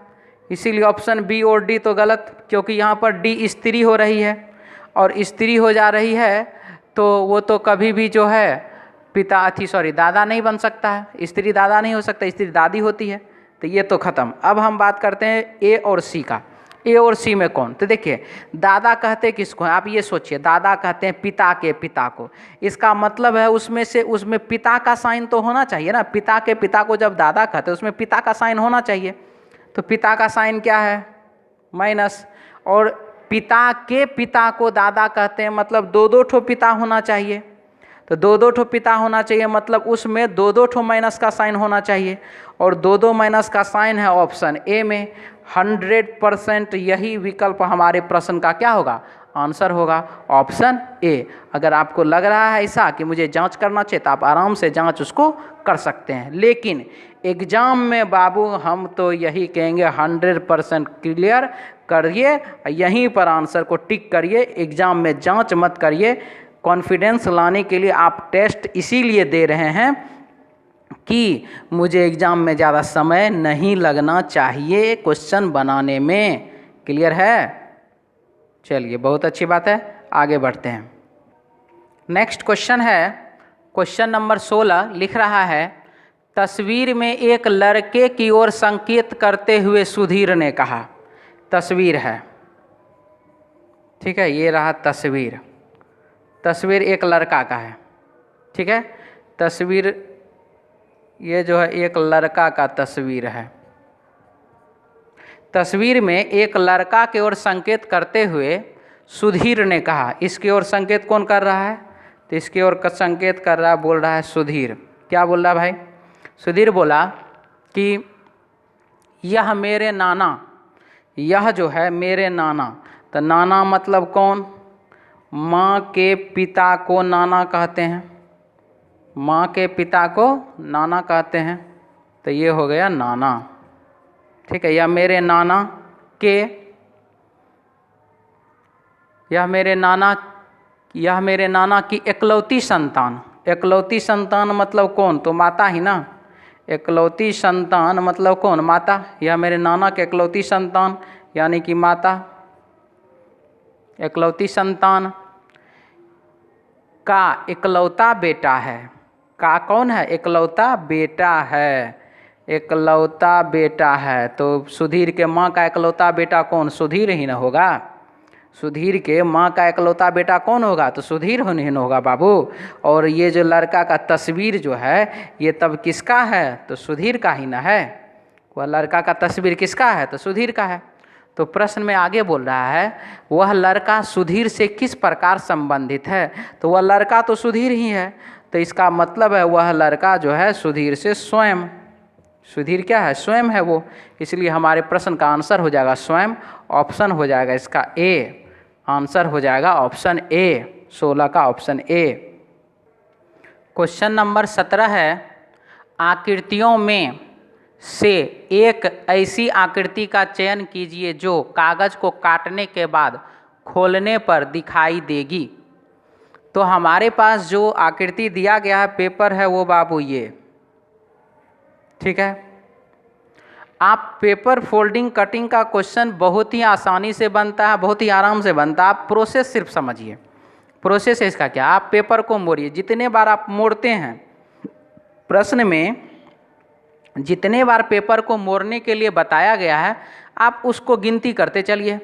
इसीलिए ऑप्शन बी और डी तो गलत, क्योंकि यहाँ पर डी स्त्री हो रही है, और स्त्री हो जा रही है तो वो तो कभी भी जो है दादा नहीं बन सकता है, स्त्री दादा नहीं हो सकता, स्त्री दादी होती है, तो ये तो ख़त्म। अब हम बात करते हैं ए और सी का। ए और सी में कौन, तो देखिए दादा कहते किसको हैं, आप ये सोचिए, दादा कहते हैं पिता के पिता को, इसका मतलब है उसमें पिता का साइन तो होना चाहिए ना, पिता के पिता को जब दादा कहते हैं उसमें पिता का साइन होना चाहिए, तो पिता का साइन क्या है, माइनस, और पिता के पिता को दादा कहते हैं, मतलब दो ठो पिता होना चाहिए, तो दो ठो पिता होना चाहिए, मतलब उसमें दो ठो माइनस का साइन होना चाहिए, और दो माइनस का साइन है ऑप्शन ए में। 100% यही विकल्प हमारे प्रश्न का क्या होगा, आंसर होगा, ऑप्शन ए। अगर आपको लग रहा है ऐसा कि मुझे जांच करना चाहिए, तो आप आराम से जांच उसको कर सकते हैं, लेकिन एग्ज़ाम में बाबू हम तो यही कहेंगे 100% क्लियर करिए, यहीं पर आंसर को टिक करिए, एग्ज़ाम में जांच मत करिए, कॉन्फिडेंस लाने के लिए आप टेस्ट इसीलिए दे रहे हैं कि मुझे एग्ज़ाम में ज़्यादा समय नहीं लगना चाहिए क्वेश्चन बनाने में। क्लियर है? चलिए, बहुत अच्छी बात है, आगे बढ़ते हैं। नेक्स्ट क्वेश्चन है, क्वेश्चन नंबर 16 लिख रहा है, तस्वीर में एक लड़के की ओर संकेत करते हुए सुधीर ने कहा। तस्वीर है, ठीक है, ये रहा तस्वीर। तस्वीर एक लड़का का है, ठीक है। तस्वीर ये जो है एक लड़का का तस्वीर है। तस्वीर में एक लड़का की ओर संकेत करते हुए सुधीर ने कहा। इसकी ओर संकेत कौन कर रहा है? तो इसकी ओर संकेत कर रहा है, बोल रहा है सुधीर। क्या बोल रहा है भाई? सुधीर बोला कि यह मेरे नाना, यह जो है मेरे नाना। तो नाना मतलब कौन? माँ के पिता को नाना कहते हैं, माँ के पिता को नाना कहते हैं। तो ये हो गया नाना, ठीक है। यह मेरे नाना के, यह मेरे नाना की इकलौती संतान। इकलौती संतान मतलब कौन? तो माता ही ना। इकलौती संतान मतलब कौन? माता। यह मेरे नाना के इकलौती संतान यानी कि माता। इकलौती संतान का इकलौता बेटा है। का कौन है? इकलौता बेटा है। इकलौता बेटा है। तो सुधीर के माँ का इकलौता बेटा कौन? सुधीर ही ना होगा। सुधीर के माँ का इकलौता बेटा कौन होगा? तो सुधीर नहीं होगा बाबू। और ये जो लड़का का तस्वीर जो है ये तब किसका है? तो सुधीर का ही ना है। वह लड़का का तस्वीर किसका है? तो सुधीर का है। तो प्रश्न में आगे बोल रहा है, वह लड़का सुधीर से किस प्रकार संबंधित है? तो वह लड़का तो सुधीर ही है। तो इसका मतलब है वह लड़का जो है सुधीर से स्वयं। सुधीर क्या है? स्वयं है वो। इसलिए हमारे प्रश्न का आंसर हो जाएगा स्वयं। ऑप्शन हो जाएगा इसका ए। आंसर हो जाएगा ऑप्शन ए, 16 का ऑप्शन ए। क्वेश्चन नंबर 17 है, आकृतियों में से एक ऐसी आकृति का चयन कीजिए जो कागज को काटने के बाद खोलने पर दिखाई देगी। तो हमारे पास जो आकृति दिया गया है पेपर है वो बाबू ये, ठीक है। आप पेपर फोल्डिंग कटिंग का क्वेश्चन बहुत ही आसानी से बनता है, बहुत ही आराम से बनता है। आप प्रोसेस सिर्फ समझिए। प्रोसेस है इसका क्या? आप पेपर को मोड़िए। जितने बार आप मोड़ते हैं प्रश्न में, जितने बार पेपर को मोड़ने के लिए बताया गया है आप उसको गिनती करते चलिए।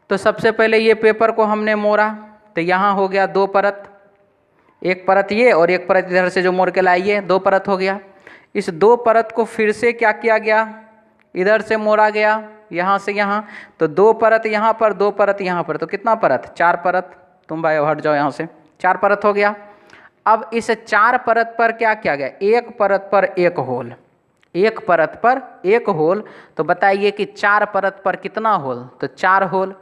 तो सबसे पहले ये पेपर को हमने मोड़ा तो यहाँ हो गया 2 परत, एक परत ये और एक परत इधर से जो मोड़ के लाइए, 2 परत हो गया। इस 2 परत को फिर से क्या किया गया? इधर से मोड़ा गया, यहाँ से यहाँ। तो 2 परत यहाँ पर, 2 परत यहाँ पर, तो कितना परत? 4 परत। तुम भाई हट जाओ यहाँ से, 4 परत हो गया। अब इस 4 परत पर क्या किया गया? एक परत पर एक होल, एक परत पर एक होल। तो बताइए कि 4 परत पर कितना होल? तो 4 होल।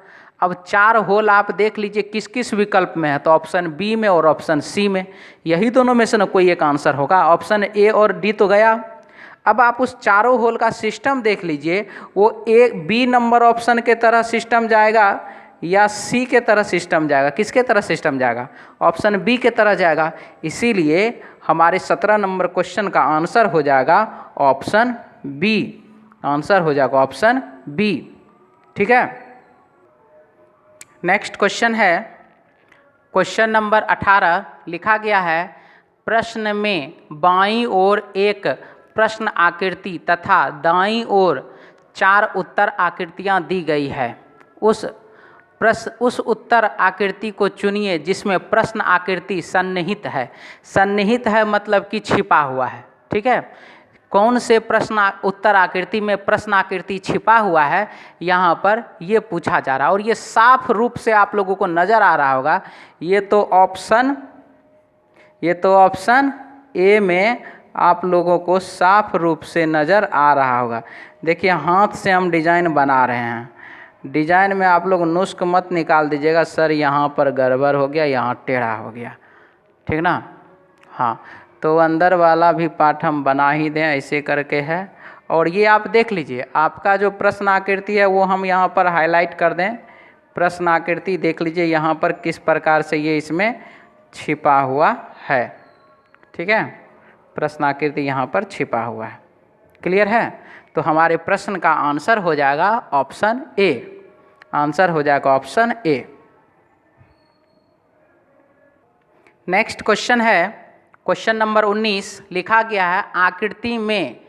अब 4 होल आप देख लीजिए किस किस विकल्प में है। तो ऑप्शन बी में और ऑप्शन सी में, यही दोनों में से ना कोई एक आंसर होगा। ऑप्शन ए और डी तो गया। अब आप उस चारों होल का सिस्टम देख लीजिए, वो ए बी नंबर ऑप्शन के तरह सिस्टम जाएगा या सी के तरह सिस्टम जाएगा? किसके तरह सिस्टम जाएगा? ऑप्शन बी के तरह जाएगा। इसीलिए हमारे 17 नंबर क्वेश्चन का आंसर हो जाएगा ऑप्शन बी। आंसर हो जाएगा ऑप्शन बी, ठीक है। नेक्स्ट क्वेश्चन है, क्वेश्चन नंबर 18 लिखा गया है, प्रश्न में बाईं ओर एक प्रश्न आकृति तथा दाईं ओर 4 उत्तर आकृतियां दी गई है। उस उत्तर आकृति को चुनिए जिसमें प्रश्न आकृति सन्निहित है। सन्निहित है मतलब कि छिपा हुआ है, ठीक है। कौन से प्रश्न उत्तर आकृति में प्रश्न आकृति छिपा हुआ है यहाँ पर ये पूछा जा रहा है। और ये साफ रूप से आप लोगों को नज़र आ रहा होगा। ये तो ऑप्शन ए में आप लोगों को साफ रूप से नज़र आ रहा होगा। देखिए हाथ से हम डिज़ाइन बना रहे हैं। डिज़ाइन में आप लोग नुस्ख मत निकाल दीजिएगा, सर यहाँ पर गड़बड़ हो गया, यहाँ टेढ़ा हो गया, ठीक ना। हाँ, तो अंदर वाला भी पार्ट हम बना ही दें, ऐसे करके है। और ये आप देख लीजिए, आपका जो प्रश्न आकृति है वो हम यहाँ पर हाईलाइट कर दें। प्रश्न आकृति देख लीजिए यहाँ पर किस प्रकार से ये इसमें छिपा हुआ है। ठीक है, प्रश्नाकृति यहाँ पर छिपा हुआ है। क्लियर है? तो हमारे प्रश्न का आंसर हो जाएगा ऑप्शन ए। आंसर हो जाएगा ऑप्शन ए। नेक्स्ट क्वेश्चन है क्वेश्चन नंबर 19। लिखा गया है आकृति में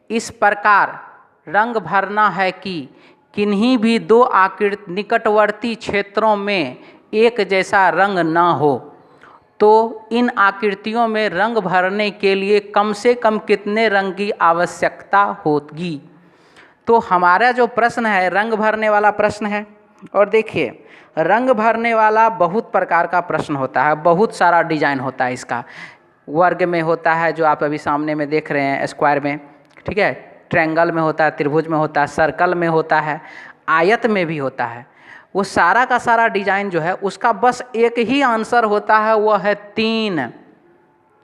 इस प्रकार रंग भरना है कि किन्हीं भी दो आकृति निकटवर्ती क्षेत्रों में एक जैसा रंग ना हो। तो इन आकृतियों में रंग भरने के लिए कम से कम कितने रंग की आवश्यकता होगी? तो हमारा जो प्रश्न है रंग भरने वाला प्रश्न है। और देखिए, रंग भरने वाला बहुत प्रकार का प्रश्न होता है, बहुत सारा डिजाइन होता है इसका। वर्ग में होता है जो आप अभी सामने में देख रहे हैं, स्क्वायर में, ठीक है, ट्रायंगल में होता है, त्रिभुज में होता है, सर्कल में होता है, आयत में भी होता है। वो सारा का सारा डिजाइन जो है उसका बस एक ही आंसर होता है, वो है 3।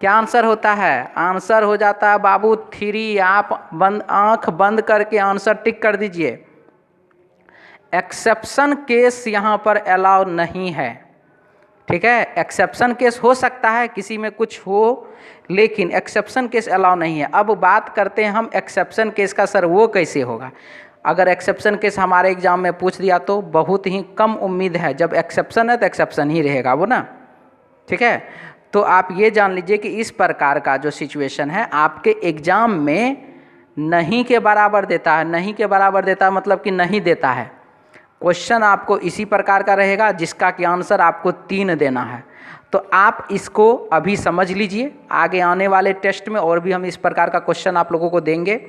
क्या आंसर होता है? आंसर हो जाता है बाबू 3। आप आंख बंद करके आंसर टिक कर दीजिए। एक्सेप्शन केस यहाँ पर अलाउ नहीं है। ठीक है, एक्सेप्शन केस हो सकता है किसी में कुछ हो, लेकिन एक्सेप्शन केस अलाउ नहीं है। अब बात करते हैं हम एक्सेप्शन केस का। सर वो कैसे होगा? अगर एक्सेप्शन केस हमारे एग्जाम में पूछ दिया तो बहुत ही कम उम्मीद है। जब एक्सेप्शन है तो एक्सेप्शन ही रहेगा वो ना। ठीक है, तो आप ये जान लीजिए कि इस प्रकार का जो सिचुएशन है आपके एग्जाम में नहीं के बराबर देता है। नहीं के बराबर देता है मतलब कि नहीं देता है। क्वेश्चन आपको इसी प्रकार का रहेगा जिसका कि आंसर आपको 3 देना है। तो आप इसको अभी समझ लीजिए, आगे आने वाले टेस्ट में और भी हम इस प्रकार का क्वेश्चन आप लोगों को देंगे।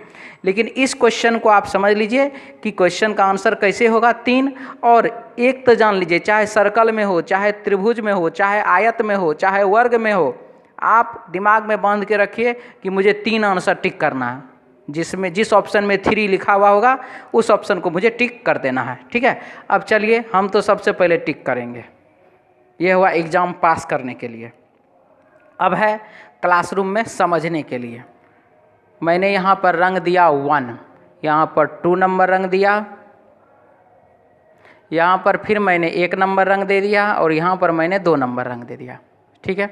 लेकिन इस क्वेश्चन को आप समझ लीजिए कि क्वेश्चन का आंसर कैसे होगा 3। और एक तो जान लीजिए, चाहे सर्कल में हो, चाहे त्रिभुज में हो, चाहे आयत में हो, चाहे वर्ग में हो, आप दिमाग में बांध के रखिए कि मुझे 3 आंसर टिक करना है। जिसमें जिस ऑप्शन में 3 लिखा हुआ होगा उस ऑप्शन को मुझे टिक कर देना है। ठीक है, अब चलिए हम तो सबसे पहले टिक करेंगे। ये हुआ एग्ज़ाम पास करने के लिए। अब है क्लासरूम में समझने के लिए। मैंने यहाँ पर रंग दिया 1, यहाँ पर 2 नंबर रंग दिया, यहाँ पर फिर मैंने 1 नंबर रंग दे दिया और यहाँ पर मैंने 2 नंबर रंग दे दिया। ठीक है,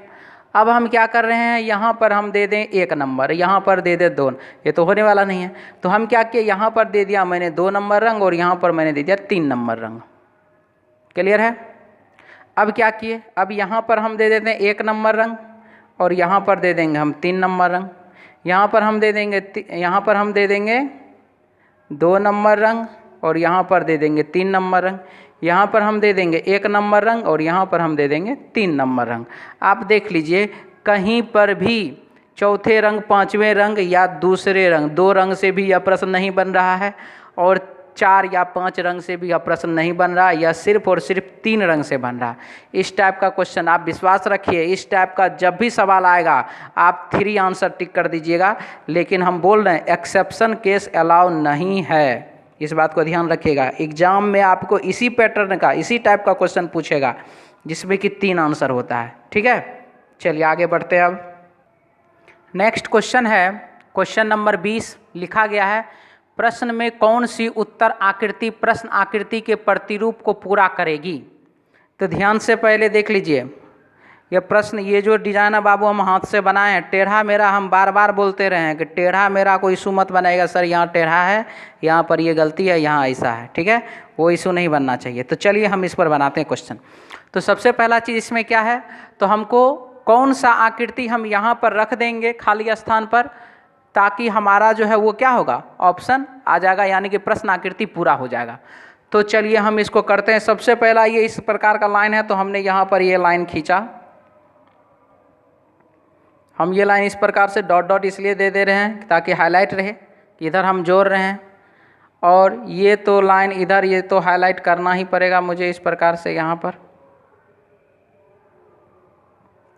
अब हम क्या कर रहे हैं, यहाँ पर हम दे दें 1 नंबर, यहाँ पर दे दें 2। ये तो होने वाला नहीं है। तो हम क्या किए, यहाँ पर दे दिया मैंने 2 नंबर रंग और यहाँ पर मैंने दे दिया 3 नंबर रंग। क्लियर है? अब क्या किए, अब यहाँ पर हम दे देते हैं 1 नंबर रंग और यहाँ पर दे देंगे हम 3 नंबर रंग। यहाँ पर हम दे देंगे 2 नंबर रंग और यहाँ पर दे देंगे 3 नंबर रंग। यहाँ पर हम दे देंगे 1 नंबर रंग और यहाँ पर हम दे देंगे 3 नंबर रंग। आप देख लीजिए, कहीं पर भी चौथे रंग, 5वें रंग या दूसरे रंग, 2 रंग से भी यह प्रश्न नहीं बन रहा है और 4 या 5 रंग से भी यह प्रश्न नहीं बन रहा, या सिर्फ और सिर्फ 3 रंग से बन रहा। इस टाइप का क्वेश्चन आप विश्वास रखिए, इस टाइप का जब भी सवाल आएगा आप 3 आंसर टिक कर दीजिएगा। लेकिन हम बोल रहे हैं एक्सेप्शन केस अलाउ नहीं है, इस बात को ध्यान रखिएगा। एग्जाम में आपको इसी पैटर्न का, इसी टाइप का क्वेश्चन पूछेगा जिसमें कि 3 आंसर होता है। ठीक है, चलिए आगे बढ़ते हैं। अब नेक्स्ट क्वेश्चन है क्वेश्चन नंबर 20। लिखा गया है प्रश्न में कौन सी उत्तर आकृति प्रश्न आकृति के प्रतिरूप को पूरा करेगी? तो ध्यान से पहले देख लीजिए, यह प्रश्न, ये जो डिजाइन है बाबू हम हाथ से बनाए हैं। टेढ़ा मेरा हम बार बार बोलते रहे हैं कि टेढ़ा मेरा कोई इशू मत बनाएगा सर, यहाँ टेढ़ा है, यहाँ पर ये गलती है, यहाँ ऐसा है। ठीक है, वो इशू नहीं बनना चाहिए। तो चलिए हम इस पर बनाते हैं क्वेश्चन। तो सबसे पहला चीज़ इसमें क्या है, तो हमको कौन सा आकृति हम यहाँ पर रख देंगे खाली स्थान पर, ताकि हमारा जो है वो क्या होगा, ऑप्शन आ जाएगा, यानी कि प्रश्न आकृति पूरा हो जाएगा। तो चलिए हम इसको करते हैं। सबसे पहला ये इस प्रकार का लाइन है, तो हमने यहाँ पर ये लाइन खींचा। हम ये लाइन इस प्रकार से डॉट डॉट इसलिए दे रहे हैं ताकि हाईलाइट रहे कि इधर हम जोड़ रहे हैं, और ये तो लाइन इधर, ये तो हाईलाइट करना ही पड़ेगा मुझे इस प्रकार से यहाँ पर।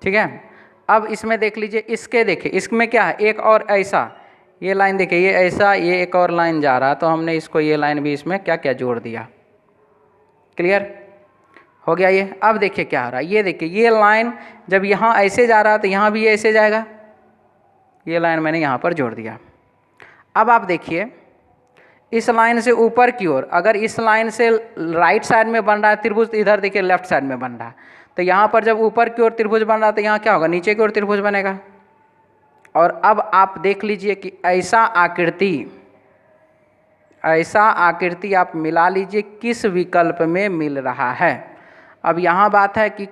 ठीक है, अब इसमें देख लीजिए, इसके देखिए इसमें क्या है, एक और ऐसा ये लाइन देखिए, ये ऐसा, ये एक और लाइन जा रहा है, तो हमने इसको ये लाइन भी इसमें क्या क्या जोड़ दिया। क्लियर हो गया ये? अब देखिए क्या हो रहा है, ये देखिए ये लाइन जब यहाँ ऐसे जा रहा है तो यहाँ भी ये ऐसे जाएगा। ये लाइन मैंने यहाँ पर जोड़ दिया। अब आप देखिए इस लाइन से ऊपर की ओर, अगर इस लाइन से राइट साइड में बन रहा है त्रिभुज, तो इधर देखिए लेफ्ट साइड में बन रहा है। तो यहाँ पर जब ऊपर की ओर त्रिभुज बन रहा तो यहाँ क्या होगा, नीचे की ओर त्रिभुज बनेगा। और अब आप देख लीजिए कि ऐसा आकृति आप मिला लीजिए किस विकल्प में मिल रहा है। अब यहाँ बात है कि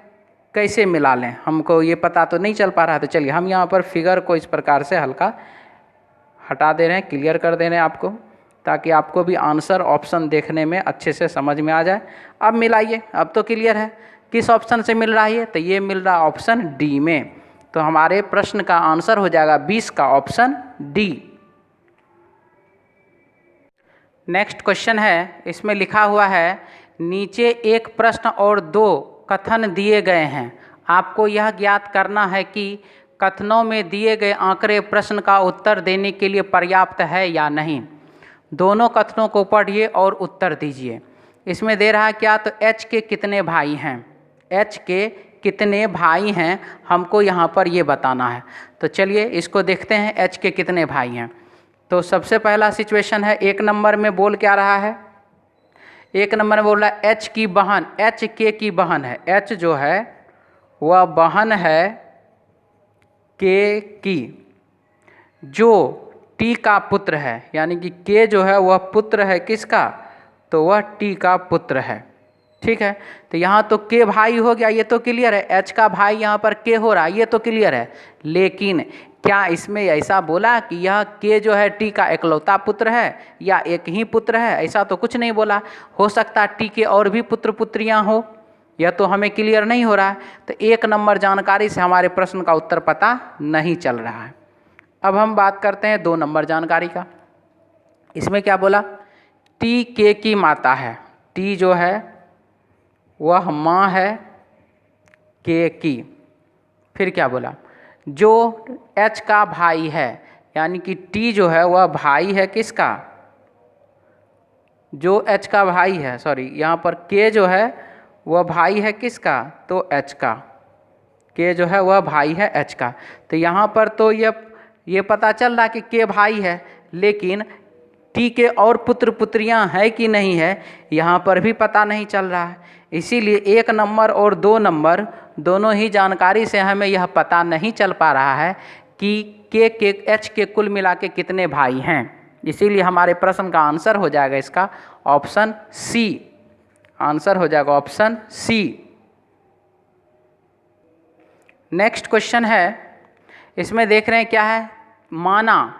कैसे मिला लें, हमको ये पता तो नहीं चल पा रहा है। तो चलिए हम यहाँ पर फिगर को इस प्रकार से हल्का हटा दे रहे हैं, क्लियर कर दे रहे हैं आपको, ताकि आपको भी आंसर ऑप्शन देखने में अच्छे से समझ में आ जाए। अब मिलाइए, अब तो क्लियर है किस ऑप्शन से मिल रहा है। तो ये मिल रहा है ऑप्शन डी में। तो हमारे प्रश्न का आंसर हो जाएगा 20 का ऑप्शन डी। नेक्स्ट क्वेश्चन है, इसमें लिखा हुआ है नीचे एक प्रश्न और 2 कथन दिए गए हैं। आपको यह ज्ञात करना है कि कथनों में दिए गए आंकड़े प्रश्न का उत्तर देने के लिए पर्याप्त है या नहीं। दोनों कथनों को पढ़िए और उत्तर दीजिए। इसमें दे रहा है क्या, तो एच के कितने भाई हैं, एच के कितने भाई हैं, हमको यहाँ पर ये बताना है। तो चलिए इसको देखते हैं, एच के कितने भाई हैं। तो सबसे पहला सिचुएशन है, 1 नंबर में बोल क्या रहा है, 1 नंबर में बोल रहा है एच की बहन, एच के की बहन है। एच जो है वह बहन है के की, जो टी का पुत्र है, यानी कि के जो है वह पुत्र है किसका, तो वह टी का पुत्र है। ठीक है, तो यहाँ तो के भाई हो गया, ये तो क्लियर है। एच का भाई यहाँ पर के हो रहा है, ये तो क्लियर है। लेकिन क्या इसमें ऐसा बोला कि यह के जो है टी का इकलौता पुत्र है या एक ही पुत्र है, ऐसा तो कुछ नहीं बोला। हो सकता है टी के और भी पुत्र पुत्रियाँ हो, यह तो हमें क्लियर नहीं हो रहा है। तो 1 नंबर जानकारी से हमारे प्रश्न का उत्तर पता नहीं चल रहा है। अब हम बात करते हैं 2 नंबर जानकारी का। इसमें क्या बोला, टी के की माता है, टी जो है वह माँ है के की। फिर क्या बोला, जो एच का भाई है, यानी कि टी जो है वह भाई है किसका, जो एच का भाई है, सॉरी यहाँ पर के जो है वह भाई है किसका, तो एच का, के जो है वह भाई है एच का। तो यहाँ पर तो ये पता चल रहा कि के भाई है, लेकिन टी के और पुत्र पुत्रियां है कि नहीं है, यहाँ पर भी पता नहीं चल रहा है। इसीलिए 1 नंबर और 2 नंबर दोनों ही जानकारी से हमें यह पता नहीं चल पा रहा है कि के एच के कुल मिला के कितने भाई हैं। इसीलिए हमारे प्रश्न का आंसर हो जाएगा इसका ऑप्शन सी, आंसर हो जाएगा ऑप्शन सी। नेक्स्ट क्वेश्चन है, इसमें देख रहे हैं क्या है, माना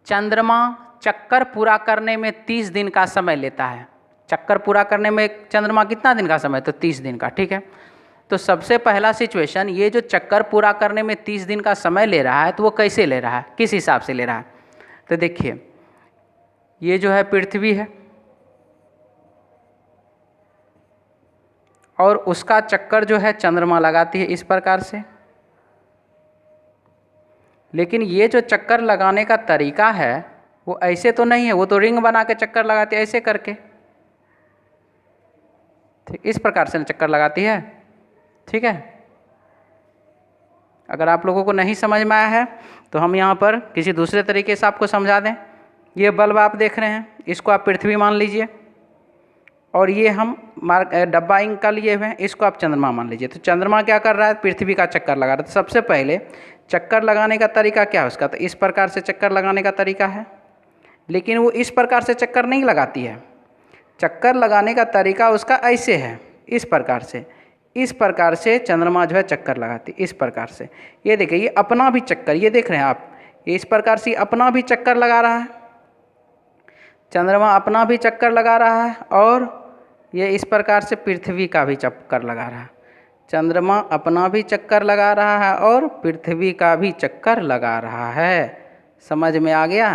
चंद्रमा चक्कर पूरा करने में 30 दिन का समय लेता है। चक्कर पूरा करने में चंद्रमा कितना दिन का समय, तो 30 दिन का। ठीक है, तो सबसे पहला सिचुएशन, ये जो चक्कर पूरा करने में 30 दिन का समय ले रहा है तो वो कैसे ले रहा है, किस हिसाब से ले रहा है। तो देखिए ये जो है पृथ्वी है और उसका चक्कर जो है चंद्रमा लगाती है इस प्रकार से। लेकिन ये जो चक्कर लगाने का तरीका है वो ऐसे तो नहीं है, वो तो रिंग बना के चक्कर लगाती है ऐसे करके, ठीक इस प्रकार से चक्कर लगाती है। ठीक है, अगर आप लोगों को नहीं समझ में आया है तो हम यहाँ पर किसी दूसरे तरीके से आपको समझा दें। ये बल्ब आप देख रहे हैं, इसको आप पृथ्वी मान लीजिए, और ये हम डब्बा इंक का लिए हुए हैं, इसको आप चंद्रमा मान लीजिए। तो चंद्रमा क्या कर रहा है, पृथ्वी का चक्कर लगा रहा है। तो सबसे पहले चक्कर लगाने का तरीका क्या है उसका, तो इस प्रकार से चक्कर लगाने का तरीका है। लेकिन वो इस प्रकार से चक्कर नहीं लगाती है, चक्कर लगाने का तरीका उसका ऐसे है, इस प्रकार से, इस प्रकार से चंद्रमा जो है चक्कर लगाती है, इस प्रकार से। ये देखिए ये अपना भी चक्कर, ये देख रहे हैं आप, ये इस प्रकार से अपना भी चक्कर लगा रहा है, चंद्रमा अपना भी चक्कर लगा रहा है, और ये इस प्रकार से पृथ्वी का भी चक्कर लगा रहा है। चंद्रमा अपना भी चक्कर लगा रहा है और पृथ्वी का भी चक्कर लगा रहा है। समझ में आ गया,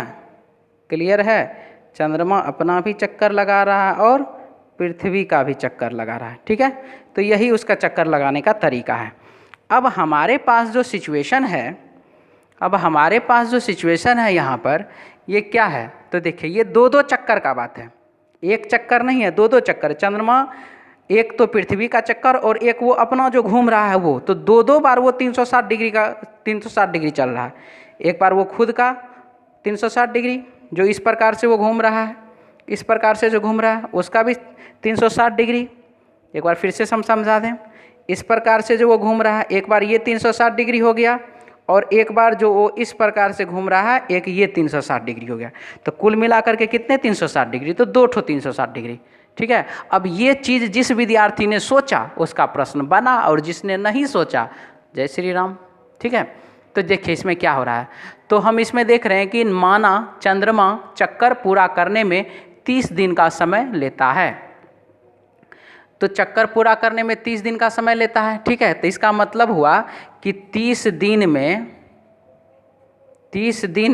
क्लियर है। चंद्रमा अपना भी चक्कर लगा रहा है और पृथ्वी का भी चक्कर लगा रहा है। ठीक है, तो यही उसका चक्कर लगाने का तरीका है। अब हमारे पास जो सिचुएशन है, यहाँ पर ये क्या है, तो देखिए ये 2-2 चक्कर का बात है, एक चक्कर नहीं है, 2-2 चक्कर। चंद्रमा एक तो पृथ्वी का चक्कर और एक वो अपना जो घूम रहा है वो, तो 2-2 बार वो 360 डिग्री चल रहा है। एक बार वो खुद का 360 डिग्री जो इस प्रकार से वो घूम रहा है, इस प्रकार से जो घूम रहा है उसका भी 360 डिग्री। एक बार फिर से हम समझा दें, इस प्रकार से जो वो घूम रहा है, एक बार ये 360 डिग्री हो गया और एक बार जो वो इस प्रकार से घूम रहा है, एक ये 360 डिग्री हो गया। तो कुल मिलाकर के कितने 360 डिग्री? तो 2 360 डिग्री। ठीक है। अब ये चीज़ जिस विद्यार्थी ने सोचा उसका प्रश्न बना, और जिसने नहीं सोचा, जय श्री राम। ठीक है। तो देखिए इसमें क्या हो रहा है। तो हम इसमें देख रहे हैं कि माना चंद्रमा चक्कर पूरा करने में 30 दिन का समय लेता है। तो चक्कर पूरा करने में 30 दिन का समय लेता है। ठीक है। तो इसका मतलब हुआ कि 30 दिन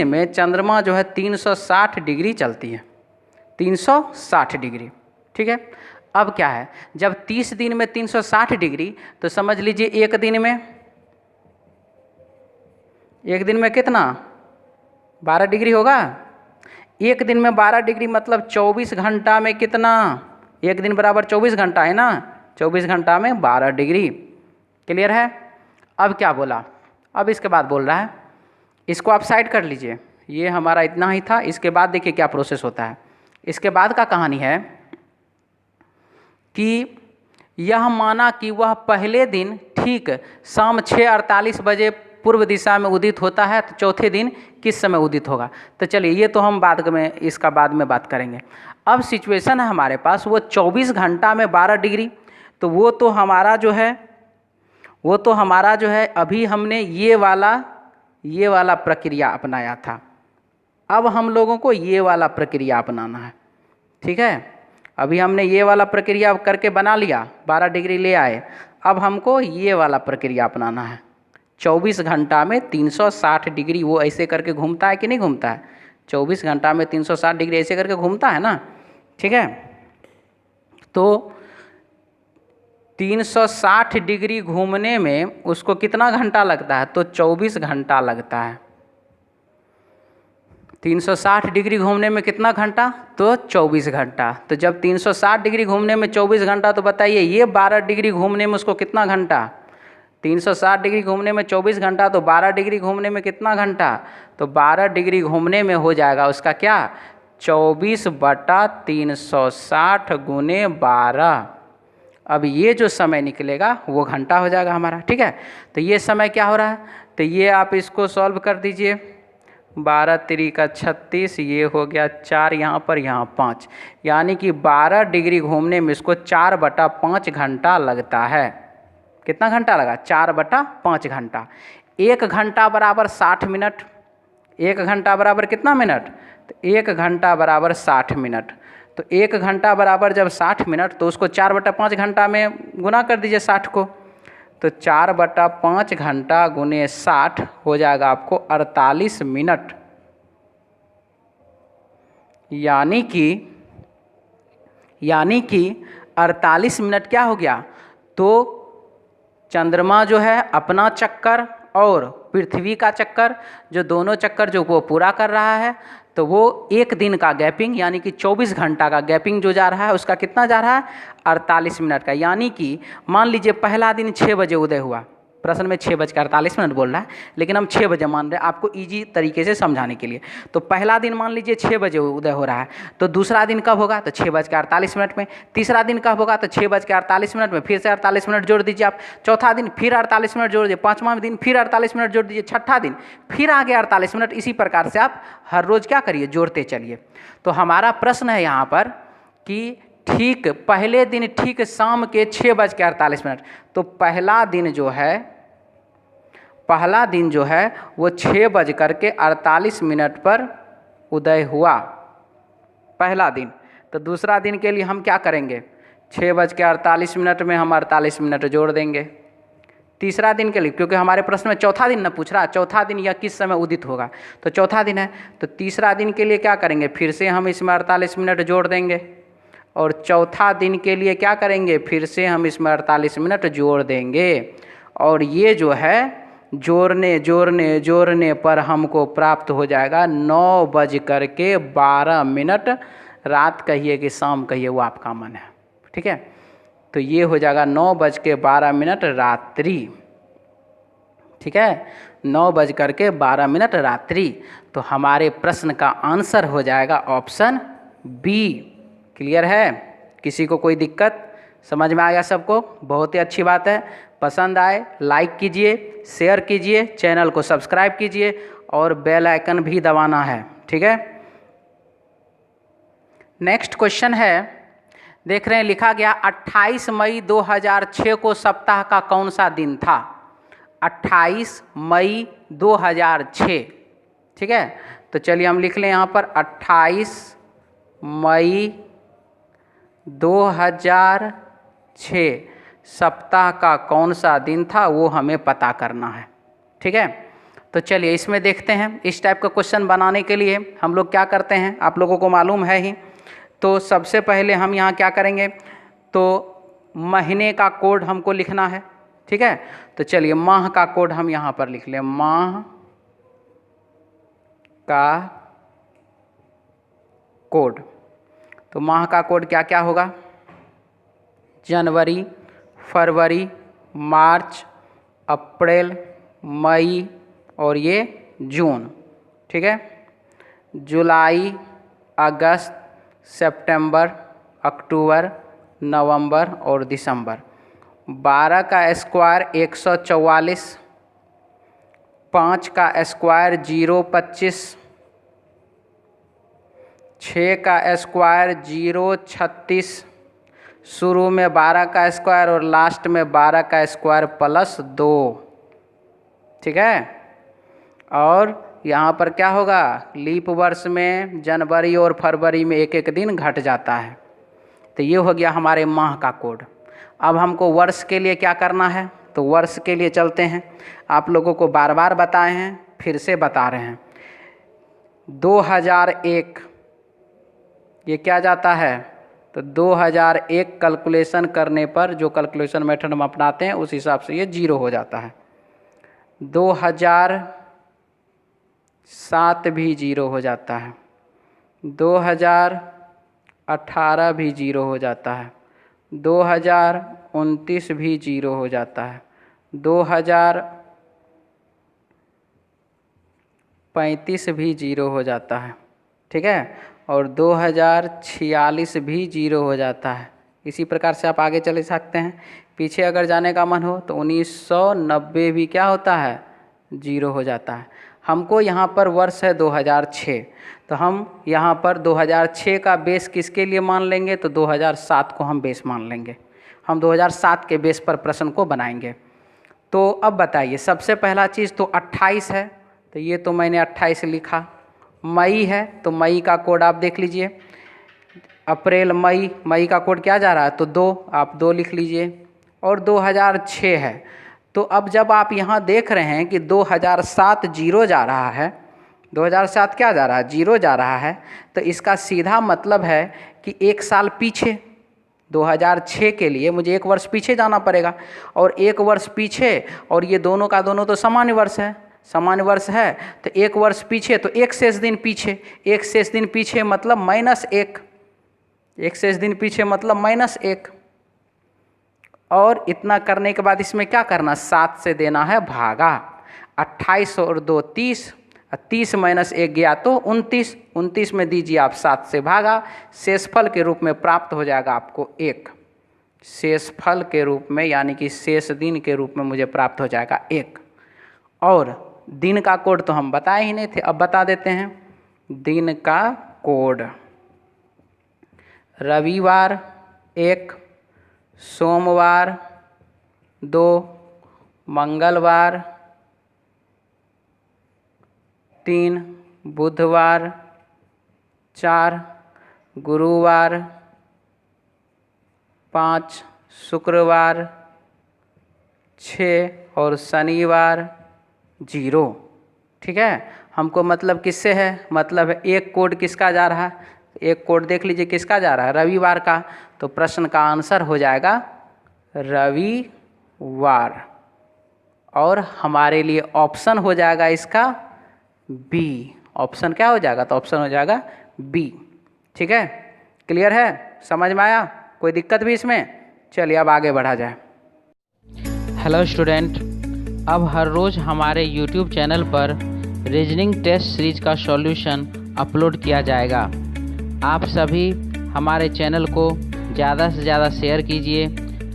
में चंद्रमा जो है 360 डिग्री चलती है, 360 डिग्री। ठीक है। अब क्या है, जब 30 दिन में 360 डिग्री, तो समझ लीजिए एक दिन में कितना 12 डिग्री होगा। एक दिन में 12 डिग्री मतलब 24 घंटा में कितना, एक दिन बराबर 24 घंटा है ना, 24 घंटा में 12 डिग्री। क्लियर है। अब क्या बोला, अब इसके बाद बोल रहा है, इसको आप साइड कर लीजिए, ये हमारा इतना ही था। इसके बाद देखिए क्या प्रोसेस होता है। इसके बाद का कहानी है कि यह माना कि वह पहले दिन ठीक शाम 6:48 बजे पूर्व दिशा में उदित होता है, तो चौथे दिन किस समय उदित होगा। तो चलिए ये तो हम बाद में बात करेंगे। अब सिचुएशन है हमारे पास वो 24 घंटा में 12 डिग्री, तो वो तो हमारा जो है अभी हमने ये वाला प्रक्रिया अपनाया था। अब हम लोगों को ये वाला प्रक्रिया अपनाना है। ठीक है। अभी हमने ये वाला प्रक्रिया करके बना लिया, 12 डिग्री ले आए। अब हमको ये वाला प्रक्रिया अपनाना है। 24 घंटा में 360 डिग्री वो ऐसे करके घूमता है कि नहीं घूमता है? 24 घंटा में 360 डिग्री ऐसे करके घूमता है ना। ठीक है। तो 360 डिग्री घूमने में उसको कितना घंटा लगता है? तो 24 घंटा लगता है। 360 डिग्री घूमने में कितना घंटा? तो 24 घंटा। तो जब 360 डिग्री घूमने में 24 घंटा, तो बताइए ये 12 डिग्री घूमने में उसको कितना घंटा? 360 डिग्री घूमने में 24 घंटा, तो 12 डिग्री घूमने में कितना घंटा? तो 12 डिग्री घूमने में हो जाएगा उसका क्या, 24/360 गुने 12। अब ये जो समय निकलेगा वो घंटा हो जाएगा हमारा। ठीक है। तो ये समय क्या हो रहा है, तो ये आप इसको सॉल्व कर दीजिए। 12 3 × 36, ये हो गया 4, यहाँ पर यहाँ 5, यानी कि 12 डिग्री घूमने में इसको 4/5 घंटा लगता है। कितना घंटा लगा? 4/5 घंटा। 1 घंटा बराबर 60 मिनट। 1 घंटा बराबर कितना मिनट? तो 1 घंटा बराबर 60 मिनट। तो 1 घंटा बराबर जब 60 मिनट, तो उसको 4/5 घंटा में गुना कर दीजिए 60 को। तो 4/5 घंटा गुने 60 हो जाएगा आपको 48 मिनट। यानी कि 48 मिनट क्या हो गया, तो चंद्रमा जो है अपना चक्कर और पृथ्वी का चक्कर, जो दोनों चक्कर जो वो पूरा कर रहा है, तो वो एक दिन का गैपिंग यानी कि 24 घंटा का गैपिंग जो जा रहा है उसका कितना जा रहा है? 48 मिनट का। यानी कि मान लीजिए पहला दिन 6 बजे उदय हुआ, प्रश्न में 6:48 बोल रहा है, लेकिन हम 6 बजे मान रहे हैं आपको इजी तरीके से समझाने के लिए। तो पहला दिन मान लीजिए 6 बजे उदय हो रहा है, तो दूसरा दिन कब होगा? तो 6:48 में। तीसरा दिन कब होगा? तो 6:48 में, फिर से 48 मिनट जोड़ दीजिए आप। चौथा दिन फिर 48 मिनट जोड़ दीजिए। पाँचवां दिन फिर 48 मिनट जोड़ दीजिए। छठा दिन फिर आगे 48 मिनट। इसी प्रकार से आप हर रोज़ क्या करिए, जोड़ते चलिए। तो हमारा प्रश्न है यहाँ पर कि ठीक पहले दिन ठीक शाम के 6:48, तो पहला दिन जो है वो 6:48 पर उदय हुआ, पहला दिन। तो दूसरा दिन के लिए हम क्या करेंगे, 6:48 में हम 48 मिनट जोड़ देंगे। तीसरा दिन के लिए, क्योंकि हमारे प्रश्न में चौथा दिन न पूछ रहा, चौथा दिन या किस समय उदित होगा, तो चौथा दिन है। तो तीसरा दिन के लिए क्या करेंगे, फिर से हम इसमें 48 मिनट जोड़ देंगे। और चौथा दिन के लिए क्या करेंगे, फिर से हम इसमें 48 मिनट जोड़ देंगे। और ये जो है जोड़ने पर हमको प्राप्त हो जाएगा 9:12। रात कहिए कि शाम कहिए, वो आपका मन है। ठीक है। तो ये हो जाएगा 9:12 रात्रि। ठीक है, 9:12 रात्रि। तो हमारे प्रश्न का आंसर हो जाएगा ऑप्शन बी। क्लियर है? किसी को कोई दिक्कत? समझ में आ गया सबको? बहुत ही अच्छी बात है। पसंद आए लाइक कीजिए, शेयर कीजिए, चैनल को सब्सक्राइब कीजिए और बेल आइकन भी दबाना है। ठीक है। नेक्स्ट क्वेश्चन है, देख रहे हैं लिखा गया 28 मई 2006 को सप्ताह का कौन सा दिन था? 28 मई 2006। ठीक है, तो चलिए हम लिख लें यहाँ पर 28 मई 2006 सप्ताह का कौन सा दिन था, वो हमें पता करना है। ठीक है, तो चलिए इसमें देखते हैं। इस टाइप का क्वेश्चन बनाने के लिए हम लोग क्या करते हैं, आप लोगों को मालूम है ही। तो सबसे पहले हम यहाँ क्या करेंगे, तो महीने का कोड हमको लिखना है। ठीक है, तो चलिए माह का कोड हम यहाँ पर लिख लें। माह का कोड, तो माह का कोड क्या क्या होगा? जनवरी, फरवरी, मार्च, अप्रैल, मई और ये जून। ठीक है, जुलाई, अगस्त, सितंबर, अक्टूबर, नवंबर और दिसंबर। 12 का स्क्वायर 144, 5 का स्क्वायर 025, 6 का स्क्वायर 036, शुरू में 12 का स्क्वायर और लास्ट में 12 का स्क्वायर प्लस 2। ठीक है, और यहाँ पर क्या होगा, लीप वर्ष में जनवरी और फरवरी में एक एक दिन घट जाता है। तो ये हो गया हमारे माह का कोड। अब हमको वर्ष के लिए क्या करना है, तो वर्ष के लिए चलते हैं। आप लोगों को बार बार बताए हैं, फिर से बता रहे हैं। 2001 ये क्या जाता है, तो 2001 कैलकुलेशन करने पर जो कैलकुलेशन मेथड हम अपनाते हैं उस हिसाब से ये 0 हो जाता है। 2007 भी 0 हो जाता है, 2018 भी 0 हो जाता है, 2029 भी 0 हो जाता है, 2035 भी 0 हो जाता है। ठीक है, और 2046 भी 0 हो जाता है। इसी प्रकार से आप आगे चले सकते हैं। पीछे अगर जाने का मन हो तो 1990 भी क्या होता है, 0 हो जाता है। हमको यहाँ पर वर्ष है 2006, तो हम यहाँ पर 2006 का बेस किसके लिए मान लेंगे, तो 2007 को हम बेस मान लेंगे। हम 2007 के बेस पर प्रश्न को बनाएंगे। तो अब बताइए, सबसे पहला चीज़ तो 28 है, तो ये तो मैंने 28 लिखा। मई है, तो मई का कोड आप देख लीजिए। अप्रैल, मई, मई का कोड क्या जा रहा है, तो 2, आप 2 लिख लीजिए। और 2006 है, तो अब जब आप यहाँ देख रहे हैं कि 2007 0 जा रहा है, 2007 क्या जा रहा है, 0 जा रहा है, तो इसका सीधा मतलब है कि एक साल पीछे 2006 के लिए मुझे एक वर्ष पीछे जाना पड़ेगा। और एक वर्ष पीछे, और ये दोनों का दोनों तो सामान्य वर्ष है, सामान्य वर्ष है, तो एक वर्ष पीछे तो एक शेष दिन पीछे, एक शेष दिन पीछे मतलब -1, एक शेष दिन पीछे मतलब -1। और इतना करने के बाद इसमें क्या करना, 7 से देना है भागा। 28 और 2 30, 30 - 1 गया तो 29, 29 में दीजिए आप 7 से भागा। शेषफल के रूप में प्राप्त हो जाएगा आपको 1, शेषफल के रूप में यानी कि शेष दिन के रूप में मुझे प्राप्त हो जाएगा 1। और दिन का कोड तो हम बताए ही नहीं थे, अब बता देते हैं। दिन का कोड, रविवार 1, सोमवार 2, मंगलवार 3, बुधवार 4, गुरुवार 5, शुक्रवार 6 और शनिवार 0। ठीक है, हमको मतलब किससे है, मतलब एक कोड किसका जा रहा है, एक कोड देख लीजिए किसका जा रहा है, रविवार का। तो प्रश्न का आंसर हो जाएगा रविवार। और हमारे लिए ऑप्शन हो जाएगा इसका बी। ऑप्शन क्या हो जाएगा, तो ऑप्शन हो जाएगा बी। ठीक है, क्लियर है, समझ में आया, कोई दिक्कत भी इसमें? चलिए अब आगे बढ़ा जाए। हेलो स्टूडेंट, अब हर रोज़ हमारे YouTube चैनल पर रीजनिंग टेस्ट सीरीज का सॉल्यूशन अपलोड किया जाएगा। आप सभी हमारे चैनल को ज़्यादा से ज़्यादा शेयर कीजिए,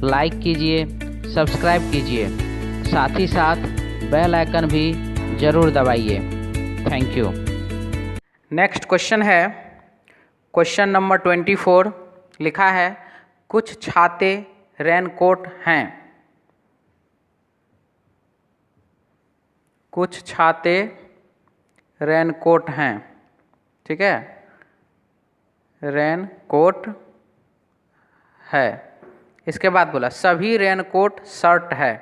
लाइक कीजिए, सब्सक्राइब कीजिए, साथ ही साथ बेल आइकन भी ज़रूर दबाइए। Thank you. नेक्स्ट क्वेश्चन है क्वेश्चन नंबर 24। लिखा है कुछ छाते रेनकोट हैं। कुछ छाते रेनकोट हैं, ठीक है, रेनकोट है। इसके बाद बोला सभी रेनकोट शर्ट है।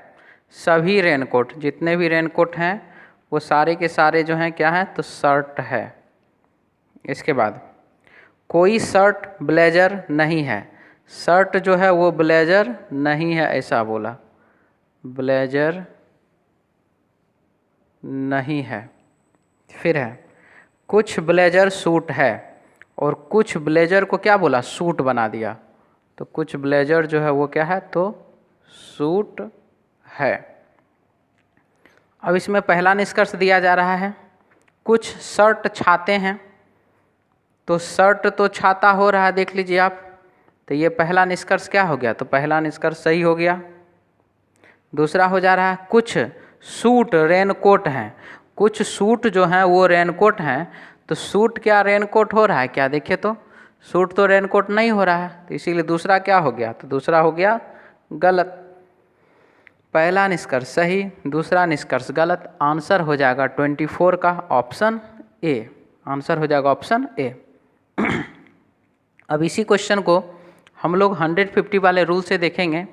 सभी रेनकोट, जितने भी रेनकोट हैं वो सारे के सारे जो हैं क्या हैं, तो शर्ट है। इसके बाद कोई शर्ट ब्लेजर नहीं है। शर्ट जो है वो ब्लेजर नहीं है, ऐसा बोला, ब्लेजर नहीं है। फिर है कुछ ब्लेजर सूट है, और कुछ ब्लेजर को क्या बोला, सूट बना दिया। तो कुछ ब्लेजर जो है वो क्या है, तो सूट है। अब इसमें पहला निष्कर्ष दिया जा रहा है कुछ शर्ट छाते हैं। तो शर्ट तो छाता हो रहा है, देख लीजिए आप। तो ये पहला निष्कर्ष क्या हो गया, तो पहला निष्कर्ष सही हो गया। दूसरा हो जा रहा है कुछ सूट रेनकोट हैं। कुछ सूट जो हैं वो रेनकोट हैं। तो सूट क्या रेनकोट हो रहा है क्या, देखिए तो सूट तो रेनकोट नहीं हो रहा है, तो इसीलिए दूसरा क्या हो गया, तो दूसरा हो गया गलत। पहला निष्कर्ष सही, दूसरा निष्कर्ष गलत। आंसर हो जाएगा 24 का ऑप्शन ए। आंसर हो जाएगा ऑप्शन ए। अब इसी क्वेश्चन को हम लोग 150 वाले रूल से देखेंगे।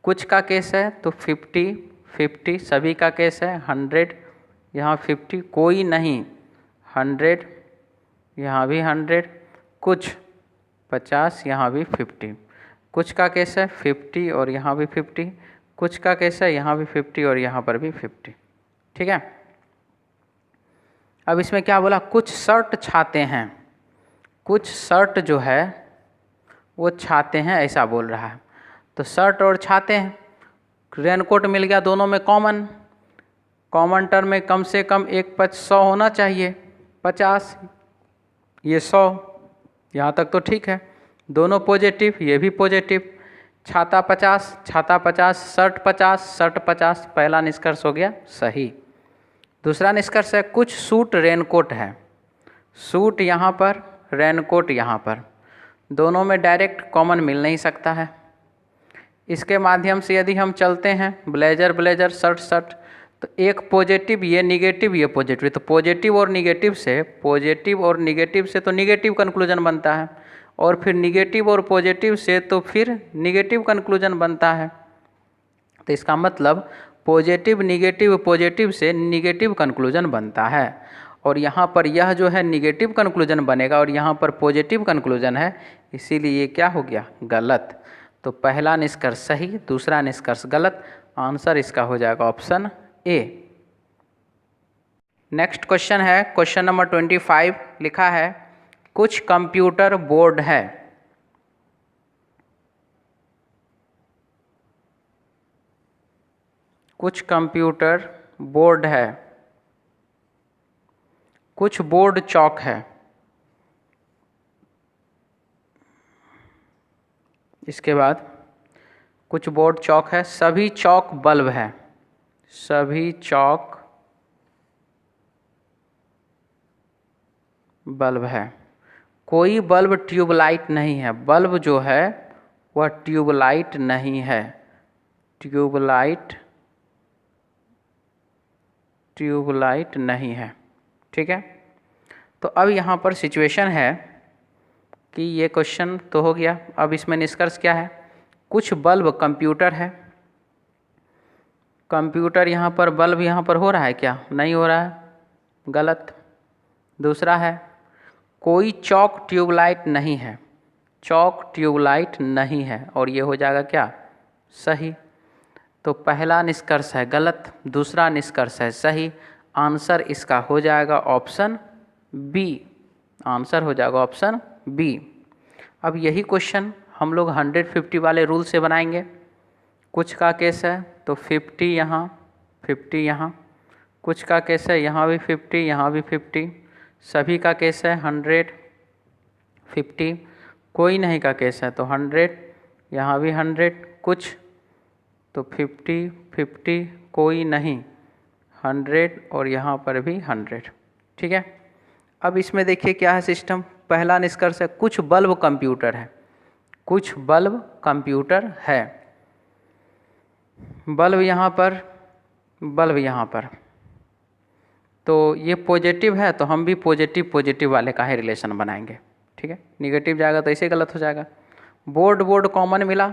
कुछ का केस है तो 50 50, सभी का केस है 100, यहाँ 50 कोई नहीं 100, यहाँ भी 100, कुछ 50, यहाँ भी 50। कुछ का केस है 50 और यहाँ भी 50, कुछ का केस है यहाँ भी 50 और यहाँ पर भी 50, ठीक है। अब इसमें क्या बोला, कुछ शर्ट छाते हैं। कुछ शर्ट जो है वो छाते हैं, ऐसा बोल रहा है। तो शर्ट और छाते हैं, रेनकोट मिल गया, दोनों में कॉमन। कॉमन टर्म में कम से कम एक 100 होना चाहिए, 50, ये 100, यहाँ तक तो ठीक है। दोनों पॉजिटिव, ये भी पॉजिटिव। छाता 50, छाता 50, शर्ट 50, शर्ट 50। पहला निष्कर्ष हो गया सही। दूसरा निष्कर्ष है कुछ सूट रेनकोट है। सूट यहाँ पर, रेनकोट यहाँ पर, दोनों में डायरेक्ट कॉमन मिल नहीं सकता है। इसके माध्यम से यदि हम चलते हैं ब्लेजर ब्लेजर, शर्ट शर्ट, तो एक पॉजिटिव, ये निगेटिव, ये पॉजिटिव, तो पॉजिटिव और निगेटिव से, पॉजिटिव और निगेटिव से तो निगेटिव कंक्लूजन बनता है, और फिर निगेटिव और पॉजिटिव से तो फिर निगेटिव कंक्लूजन बनता है। तो इसका मतलब पॉजिटिव निगेटिव, पॉजिटिव से निगेटिव कंक्लूजन बनता है। और यहाँ पर यह जो है निगेटिव कंक्लूजन बनेगा और यहाँ पर पॉजिटिव कंक्लूजन है, इसीलिए ये क्या हो गया, गलत। तो पहला निष्कर्ष सही, दूसरा निष्कर्ष गलत। आंसर इसका हो जाएगा ऑप्शन ए। नेक्स्ट क्वेश्चन है क्वेश्चन नंबर 25। लिखा है कुछ कंप्यूटर बोर्ड है। कुछ कंप्यूटर बोर्ड है। कुछ बोर्ड चौक है। इसके बाद कुछ बोर्ड चौक है, सभी चौक बल्ब है। सभी चौक बल्ब है। कोई बल्ब ट्यूबलाइट नहीं है। बल्ब जो है वह ट्यूबलाइट नहीं है। ट्यूबलाइट नहीं है, ठीक है। तो अब यहाँ पर सिचुएशन है कि ये क्वेश्चन तो हो गया। अब इसमें निष्कर्ष क्या है, कुछ बल्ब कंप्यूटर है। कंप्यूटर यहाँ पर, बल्ब यहाँ पर हो रहा है क्या, नहीं हो रहा है, गलत। दूसरा है कोई चौक ट्यूबलाइट नहीं है। चौक ट्यूबलाइट नहीं है, और ये हो जाएगा क्या, सही। तो पहला निष्कर्ष है गलत, दूसरा निष्कर्ष है सही। आंसर इसका हो जाएगा ऑप्शन बी। आंसर हो जाएगा ऑप्शन बी। अब यही क्वेश्चन हम लोग 150 वाले रूल से बनाएंगे। कुछ का केस है तो 50 यहाँ, 50 यहाँ। कुछ का केस है यहाँ भी 50, यहाँ भी 50। सभी का केस है 100, 50। कोई नहीं का केस है तो 100, यहाँ भी 100, कुछ तो 50 50, कोई नहीं 100 और यहाँ पर भी 100। ठीक है, अब इसमें देखिए क्या है सिस्टम। पहला निष्कर्ष है कुछ बल्ब कंप्यूटर है, कुछ बल्ब कंप्यूटर है। बल्ब यहाँ पर, बल्ब यहाँ पर, तो ये पॉजिटिव है तो हम भी पॉजिटिव पॉजिटिव वाले का ही रिलेशन बनाएंगे। ठीक है, निगेटिव जाएगा तो ऐसे गलत हो जाएगा। बोर्ड बोर्ड कॉमन मिला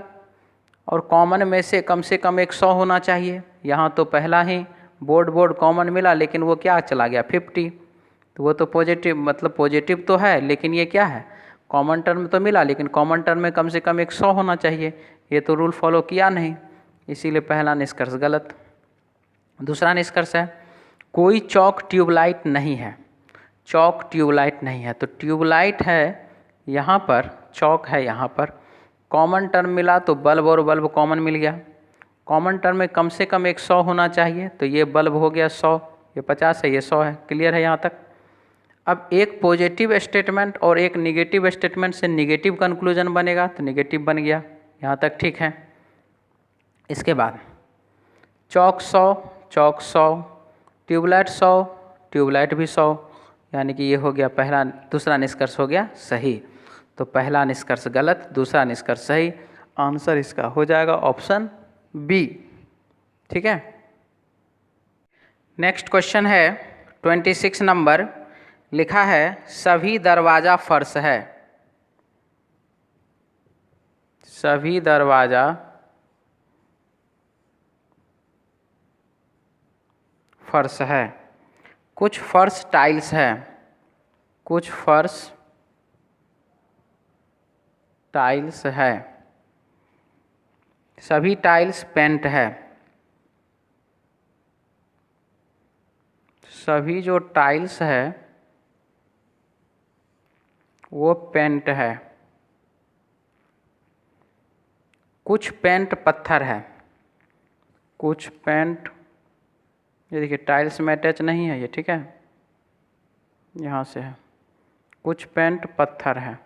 और कॉमन में से कम एक 100 होना चाहिए। यहाँ तो पहला ही बोर्ड बोर्ड कॉमन मिला लेकिन वो क्या चला गया 50, तो वो तो पॉजिटिव, मतलब पॉजिटिव तो है लेकिन ये क्या है कॉमन टर्म तो मिला लेकिन कॉमन टर्म में कम से कम 100 होना चाहिए। ये तो रूल फॉलो किया नहीं, इसीलिए पहला निष्कर्ष गलत। दूसरा निष्कर्ष है कोई चौक ट्यूबलाइट नहीं है, चौक ट्यूबलाइट नहीं है। तो ट्यूबलाइट है यहाँ पर, चौक है यहाँ पर। कॉमन टर्म मिला तो बल्ब और बल्ब कॉमन मिल गया। कॉमन टर्म में कम से कम 100 होना चाहिए, तो ये बल्ब हो गया 100, ये 50 है, ये 100 है। क्लियर है यहाँ तक। अब एक पॉजिटिव स्टेटमेंट और एक निगेटिव स्टेटमेंट से निगेटिव कंक्लूजन बनेगा, तो निगेटिव बन गया, यहाँ तक ठीक है। इसके बाद चौक 100, चौक 100, ट्यूबलाइट 100, ट्यूबलाइट भी 100, यानी कि ये हो गया पहला, दूसरा निष्कर्ष हो गया सही। तो पहला निष्कर्ष गलत, दूसरा निष्कर्ष सही। आंसर इसका हो जाएगा ऑप्शन बी। ठीक है, नेक्स्ट क्वेश्चन है 26 नंबर। लिखा है सभी दरवाज़ा फर्श है, सभी दरवाज़ा फर्श है। कुछ फर्श टाइल्स है, कुछ फर्श टाइल्स है, सभी टाइल्स पेंट है, सभी जो टाइल्स है वो पेंट है। कुछ पेंट पत्थर है, कुछ पेंट, ये देखिए टाइल्स में अटैच नहीं है ये, ठीक है, यहाँ से है। कुछ पेंट पत्थर है।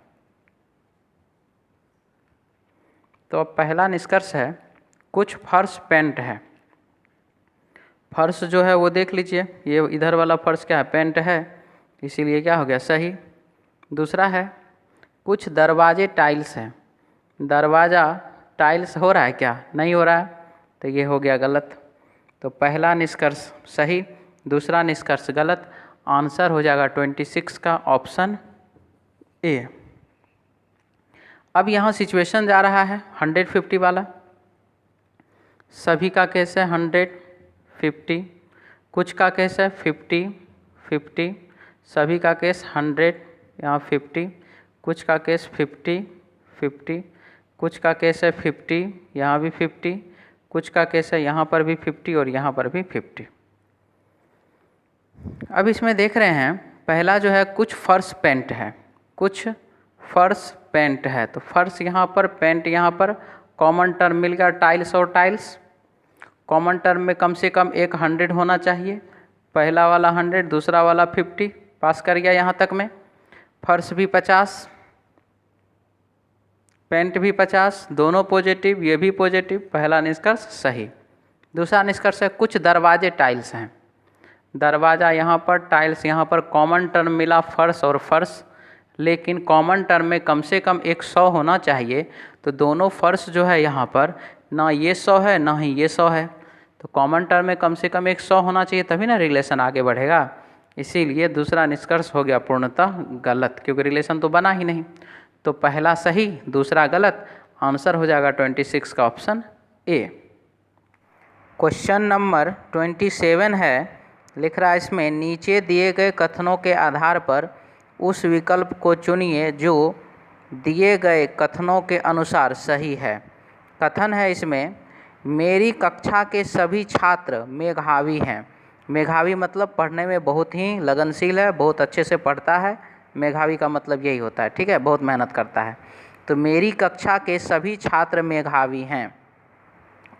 तो अब पहला निष्कर्ष है कुछ फर्श पेंट है। फर्श जो है वो देख लीजिए, ये इधर वाला फर्श क्या है पेंट है, इसीलिए क्या हो गया सही। दूसरा है कुछ दरवाजे टाइल्स हैं। दरवाज़ा टाइल्स हो रहा है क्या, नहीं हो रहा है, तो ये हो गया गलत। तो पहला निष्कर्ष सही, दूसरा निष्कर्ष गलत। आंसर हो जाएगा 26 का ऑप्शन ए। अब यहाँ सिचुएशन जा रहा है 150 वाला। सभी का केस है 150, कुछ का केस है 50, सभी का केस 100, यहाँ 50, कुछ का केस 50, कुछ का केस है 50, यहाँ भी 50, कुछ का केस है यहाँ पर भी 50 और यहाँ पर भी 50। अब इसमें देख रहे हैं पहला जो है कुछ फर्श पेंट है, कुछ फर्श पेंट है। तो फर्श यहाँ पर, पेंट यहाँ पर, कॉमन टर्म मिल गया टाइल्स और टाइल्स। कॉमन टर्म में कम से कम एक 100 होना चाहिए, पहला वाला 100, दूसरा वाला 50, पास कर गया यहाँ तक में। फर्श भी 50, पेंट भी 50, दोनों पॉजिटिव, ये भी पॉजिटिव। पहला निष्कर्ष सही। दूसरा निष्कर्ष है कुछ दरवाजे टाइल्स हैं। दरवाज़ा यहाँ पर, टाइल्स यहाँ पर, कॉमन टर्म मिला फर्श और फर्श, लेकिन कॉमन टर्म में कम से कम 100 होना चाहिए। तो दोनों फर्श जो है यहाँ पर, ना ये 100 है ना ही ये 100 है, तो कॉमन टर्म में कम से कम 100 होना चाहिए, तभी ना रिलेशन आगे बढ़ेगा। इसीलिए दूसरा निष्कर्ष हो गया पूर्णतः गलत, क्योंकि रिलेशन तो बना ही नहीं। तो पहला सही, दूसरा गलत। आंसर हो जाएगा 26 का ऑप्शन ए। क्वेश्चन नंबर 27 है। लिख रहा है इसमें नीचे दिए गए कथनों के आधार पर उस विकल्प को चुनिए जो दिए गए कथनों के अनुसार सही है। कथन है इसमें मेरी कक्षा के सभी छात्र मेधावी हैं। मेधावी मतलब पढ़ने में बहुत ही लगनशील है, बहुत अच्छे से पढ़ता है। मेधावी का मतलब यही होता है, ठीक है, बहुत मेहनत करता है। तो मेरी कक्षा के सभी छात्र मेधावी हैं,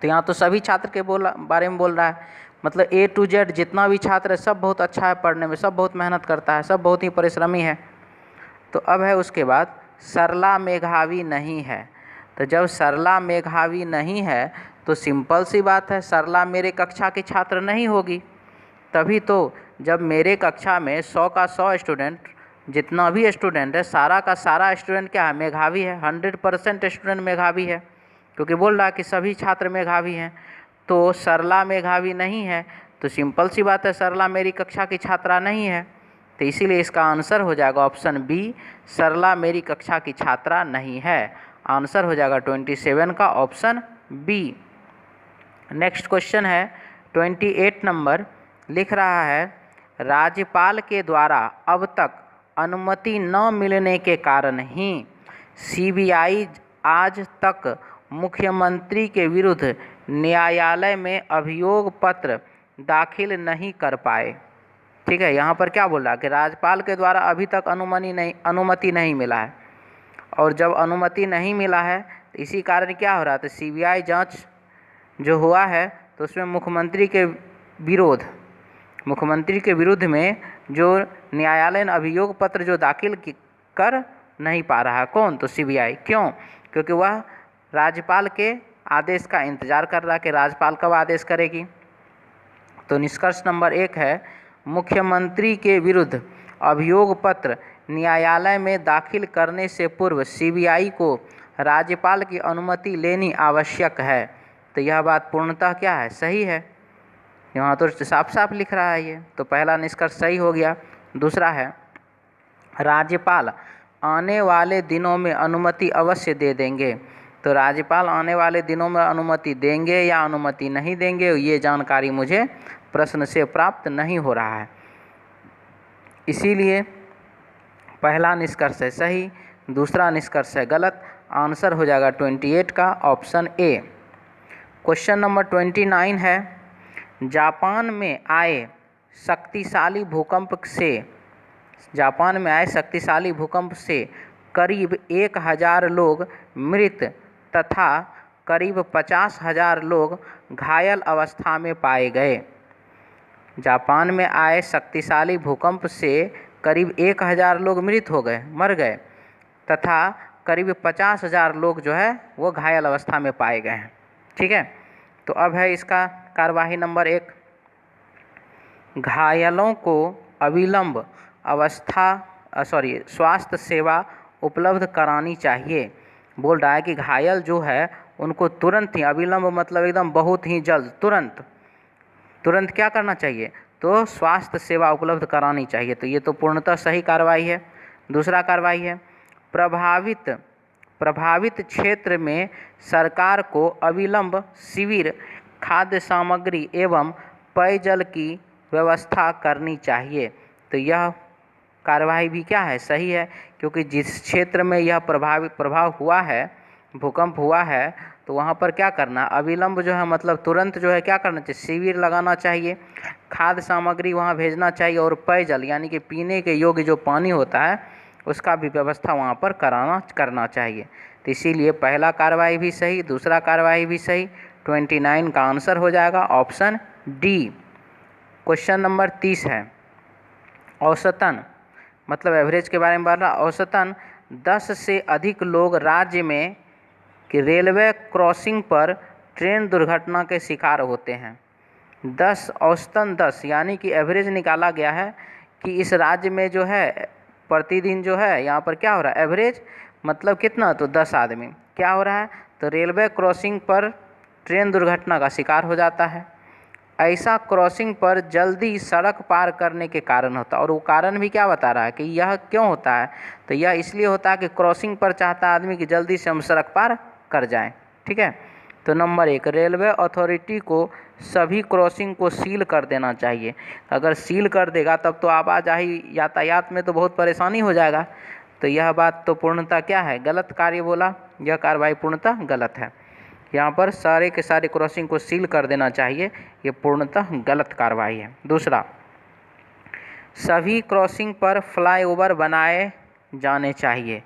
तो यहाँ तो सभी छात्र के बारे में बोल रहा है, मतलब A to Z जितना भी छात्र है सब बहुत अच्छा है पढ़ने में, सब बहुत मेहनत करता है, सब बहुत ही परिश्रमी है। तो अब है उसके बाद सरला मेघावी नहीं है। तो जब सरला मेघावी नहीं है तो सिंपल सी बात है, सरला मेरे कक्षा की छात्र नहीं होगी। तभी तो जब मेरे कक्षा में 100 का 100 स्टूडेंट, जितना भी स्टूडेंट है सारा का सारा स्टूडेंट क्या है, मेधावी है। 100% स्टूडेंट मेधावी है, क्योंकि बोल रहा है कि सभी छात्र मेधावी हैं। तो सरला मेधावी नहीं है तो सिंपल सी बात है, सरला मेरी कक्षा की छात्रा नहीं है। तो इसीलिए इसका आंसर हो जाएगा ऑप्शन बी, सरला मेरी कक्षा की छात्रा नहीं है। आंसर हो जाएगा 27 का ऑप्शन बी। नेक्स्ट क्वेश्चन है 28 नंबर, लिख रहा है राज्यपाल के द्वारा अब तक अनुमति न मिलने के कारण ही सीबीआई आज तक मुख्यमंत्री के विरुद्ध न्यायालय में अभियोग पत्र दाखिल नहीं कर पाए। ठीक है, यहाँ पर क्या बोल रहा है कि राज्यपाल के द्वारा अभी तक अनुमति नहीं मिला है, और जब अनुमति नहीं मिला है तो इसी कारण क्या हो रहा है, तो सीबीआई जांच जो हुआ है तो उसमें मुख्यमंत्री के विरुद्ध में जो न्यायालय ने अभियोग पत्र जो दाखिल कर नहीं पा रहा है। कौन? तो सीबीआई। क्यों? क्योंकि वह राज्यपाल के आदेश का इंतजार कर रहा है कि राज्यपाल कब आदेश करेगी। तो निष्कर्ष नंबर 1 है, मुख्यमंत्री के विरुद्ध अभियोग पत्र न्यायालय में दाखिल करने से पूर्व सीबीआई को राज्यपाल की अनुमति लेनी आवश्यक है। तो यह बात पूर्णतः क्या है, सही है। यहाँ तो साफ साफ लिख रहा है ये, तो पहला निष्कर्ष सही हो गया। दूसरा है, राज्यपाल आने वाले दिनों में अनुमति अवश्य दे देंगे। तो राज्यपाल आने वाले दिनों में अनुमति देंगे या अनुमति नहीं देंगे, ये जानकारी मुझे प्रश्न से प्राप्त नहीं हो रहा है। इसीलिए पहला निष्कर्ष है सही, दूसरा निष्कर्ष है गलत। आंसर हो जाएगा 28 का ऑप्शन ए। क्वेश्चन नंबर 29 है, जापान में आए शक्तिशाली भूकंप से करीब 1000 लोग मृत तथा करीब 50,000 लोग घायल अवस्था में पाए गए। जापान में आए शक्तिशाली भूकंप से करीब 1000 लोग मर गए तथा करीब 50,000 लोग जो है वो घायल अवस्था में पाए गए हैं। ठीक है, तो अब है इसका कार्यवाही नंबर 1, घायलों को अविलंब स्वास्थ्य सेवा उपलब्ध करानी चाहिए। बोल रहा है कि घायल जो है उनको तुरंत ही, अविलंब मतलब एकदम बहुत ही जल्द, तुरंत क्या करना चाहिए, तो स्वास्थ्य सेवा उपलब्ध करानी चाहिए। तो ये तो पूर्णतः सही कार्रवाई है। दूसरा कार्रवाई है, प्रभावित क्षेत्र में सरकार को अविलंब शिविर, खाद्य सामग्री एवं पेयजल की व्यवस्था करनी चाहिए। तो यह कार्यवाही भी क्या है, सही है, क्योंकि जिस क्षेत्र में यह प्रभाव हुआ है, भूकंप हुआ है, तो वहाँ पर क्या करना, अविलंब जो है मतलब तुरंत जो है क्या करना चाहिए, शिविर लगाना चाहिए, खाद्य सामग्री वहाँ भेजना चाहिए, और पेयजल यानी कि पीने के योग्य जो पानी होता है उसका भी व्यवस्था वहाँ पर करना चाहिए। तो इसीलिए पहला कार्रवाई भी सही, दूसरा कार्रवाई भी सही। 29 का आंसर हो जाएगा ऑप्शन डी। क्वेश्चन नंबर 30 है, औसतन मतलब एवरेज के बारे में बात रहा। औसतन 10 से अधिक लोग राज्य में कि रेलवे क्रॉसिंग पर ट्रेन दुर्घटना के शिकार होते हैं। 10, औसतन 10 यानी कि एवरेज निकाला गया है कि इस राज्य में जो है प्रतिदिन जो है यहाँ पर क्या हो रहा है, एवरेज मतलब कितना, तो 10 आदमी क्या हो रहा है, तो रेलवे क्रॉसिंग पर ट्रेन दुर्घटना का शिकार हो जाता है। ऐसा क्रॉसिंग पर जल्दी सड़क पार करने के कारण होता है, और वो कारण भी क्या बता रहा है कि यह क्यों होता है, तो यह इसलिए होता है कि क्रॉसिंग पर चाहता आदमी कि जल्दी से हम सड़क पार कर जाएं। ठीक है, तो नंबर 1, रेलवे अथॉरिटी को सभी क्रॉसिंग को सील कर देना चाहिए। अगर सील कर देगा तब तो आवाजाही यातायात में तो बहुत परेशानी हो जाएगा। तो यह बात तो पूर्णतः क्या है, गलत कार्य बोला, यह कार्रवाई पूर्णतः गलत है। यहाँ पर सारे के सारे क्रॉसिंग को सील कर देना चाहिए, ये पूर्णतः गलत कार्रवाई है। दूसरा, सभी क्रॉसिंग पर फ्लाईओवर बनाए जाने चाहिए।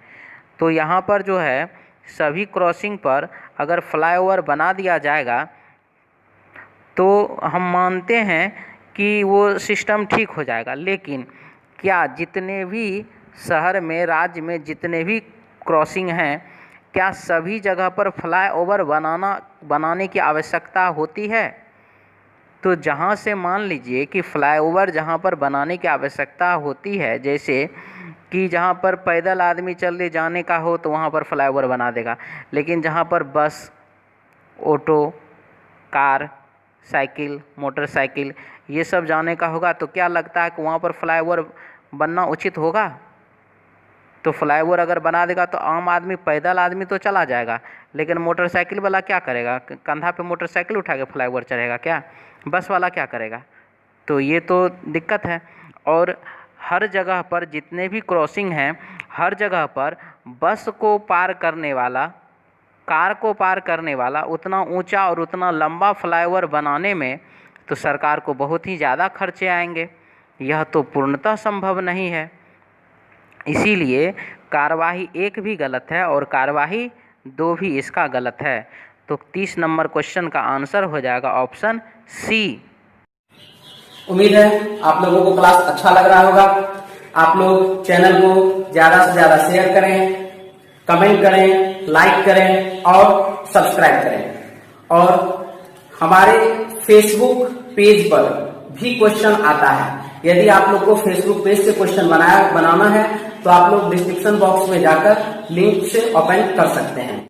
तो यहाँ पर जो है सभी क्रॉसिंग पर अगर फ्लाईओवर बना दिया जाएगा तो हम मानते हैं कि वो सिस्टम ठीक हो जाएगा। लेकिन क्या जितने भी शहर में, राज्य में जितने भी क्रॉसिंग हैं, क्या सभी जगह पर फ्लाईओवर बनाने की आवश्यकता होती है? तो जहाँ से मान लीजिए कि फ्लाईओवर जहाँ पर बनाने की आवश्यकता होती है, जैसे कि जहाँ पर पैदल आदमी चलने जाने का हो तो वहाँ पर फ्लाईओवर बना देगा, लेकिन जहाँ पर बस, ऑटो, कार, साइकिल, मोटरसाइकिल ये सब जाने का होगा तो क्या लगता है कि वहाँ पर फ्लाईओवर बनना उचित होगा? तो फ्लाईओवर अगर बना देगा तो आम आदमी, पैदल आदमी तो चला जाएगा, लेकिन मोटरसाइकिल वाला क्या करेगा? कंधा पे मोटरसाइकिल उठा के फ्लाईओवर चढ़ेगा क्या? बस वाला क्या करेगा? तो ये तो दिक्कत है। और हर जगह पर जितने भी क्रॉसिंग हैं, हर जगह पर बस को पार करने वाला, कार को पार करने वाला उतना ऊंचा और उतना लंबा फ्लाईओवर बनाने में तो सरकार को बहुत ही ज़्यादा खर्चे आएंगे। यह तो पूर्णतः संभव नहीं है। इसीलिए कार्यवाही 1 भी गलत है और कार्यवाही 2 भी इसका गलत है। तो 30 नंबर क्वेश्चन का आंसर हो जाएगा ऑप्शन सी। उम्मीद है आप लोगों को क्लास अच्छा लग रहा होगा। आप लोग चैनल को ज्यादा से ज्यादा शेयर करें, कमेंट करें, लाइक करें और सब्सक्राइब करें। और हमारे फेसबुक पेज पर भी क्वेश्चन आता है। यदि आप लोग को फेसबुक पेज से क्वेश्चन बनाना है तो आप लोग डिस्क्रिप्शन बॉक्स में जाकर लिंक से ओपन कर सकते हैं।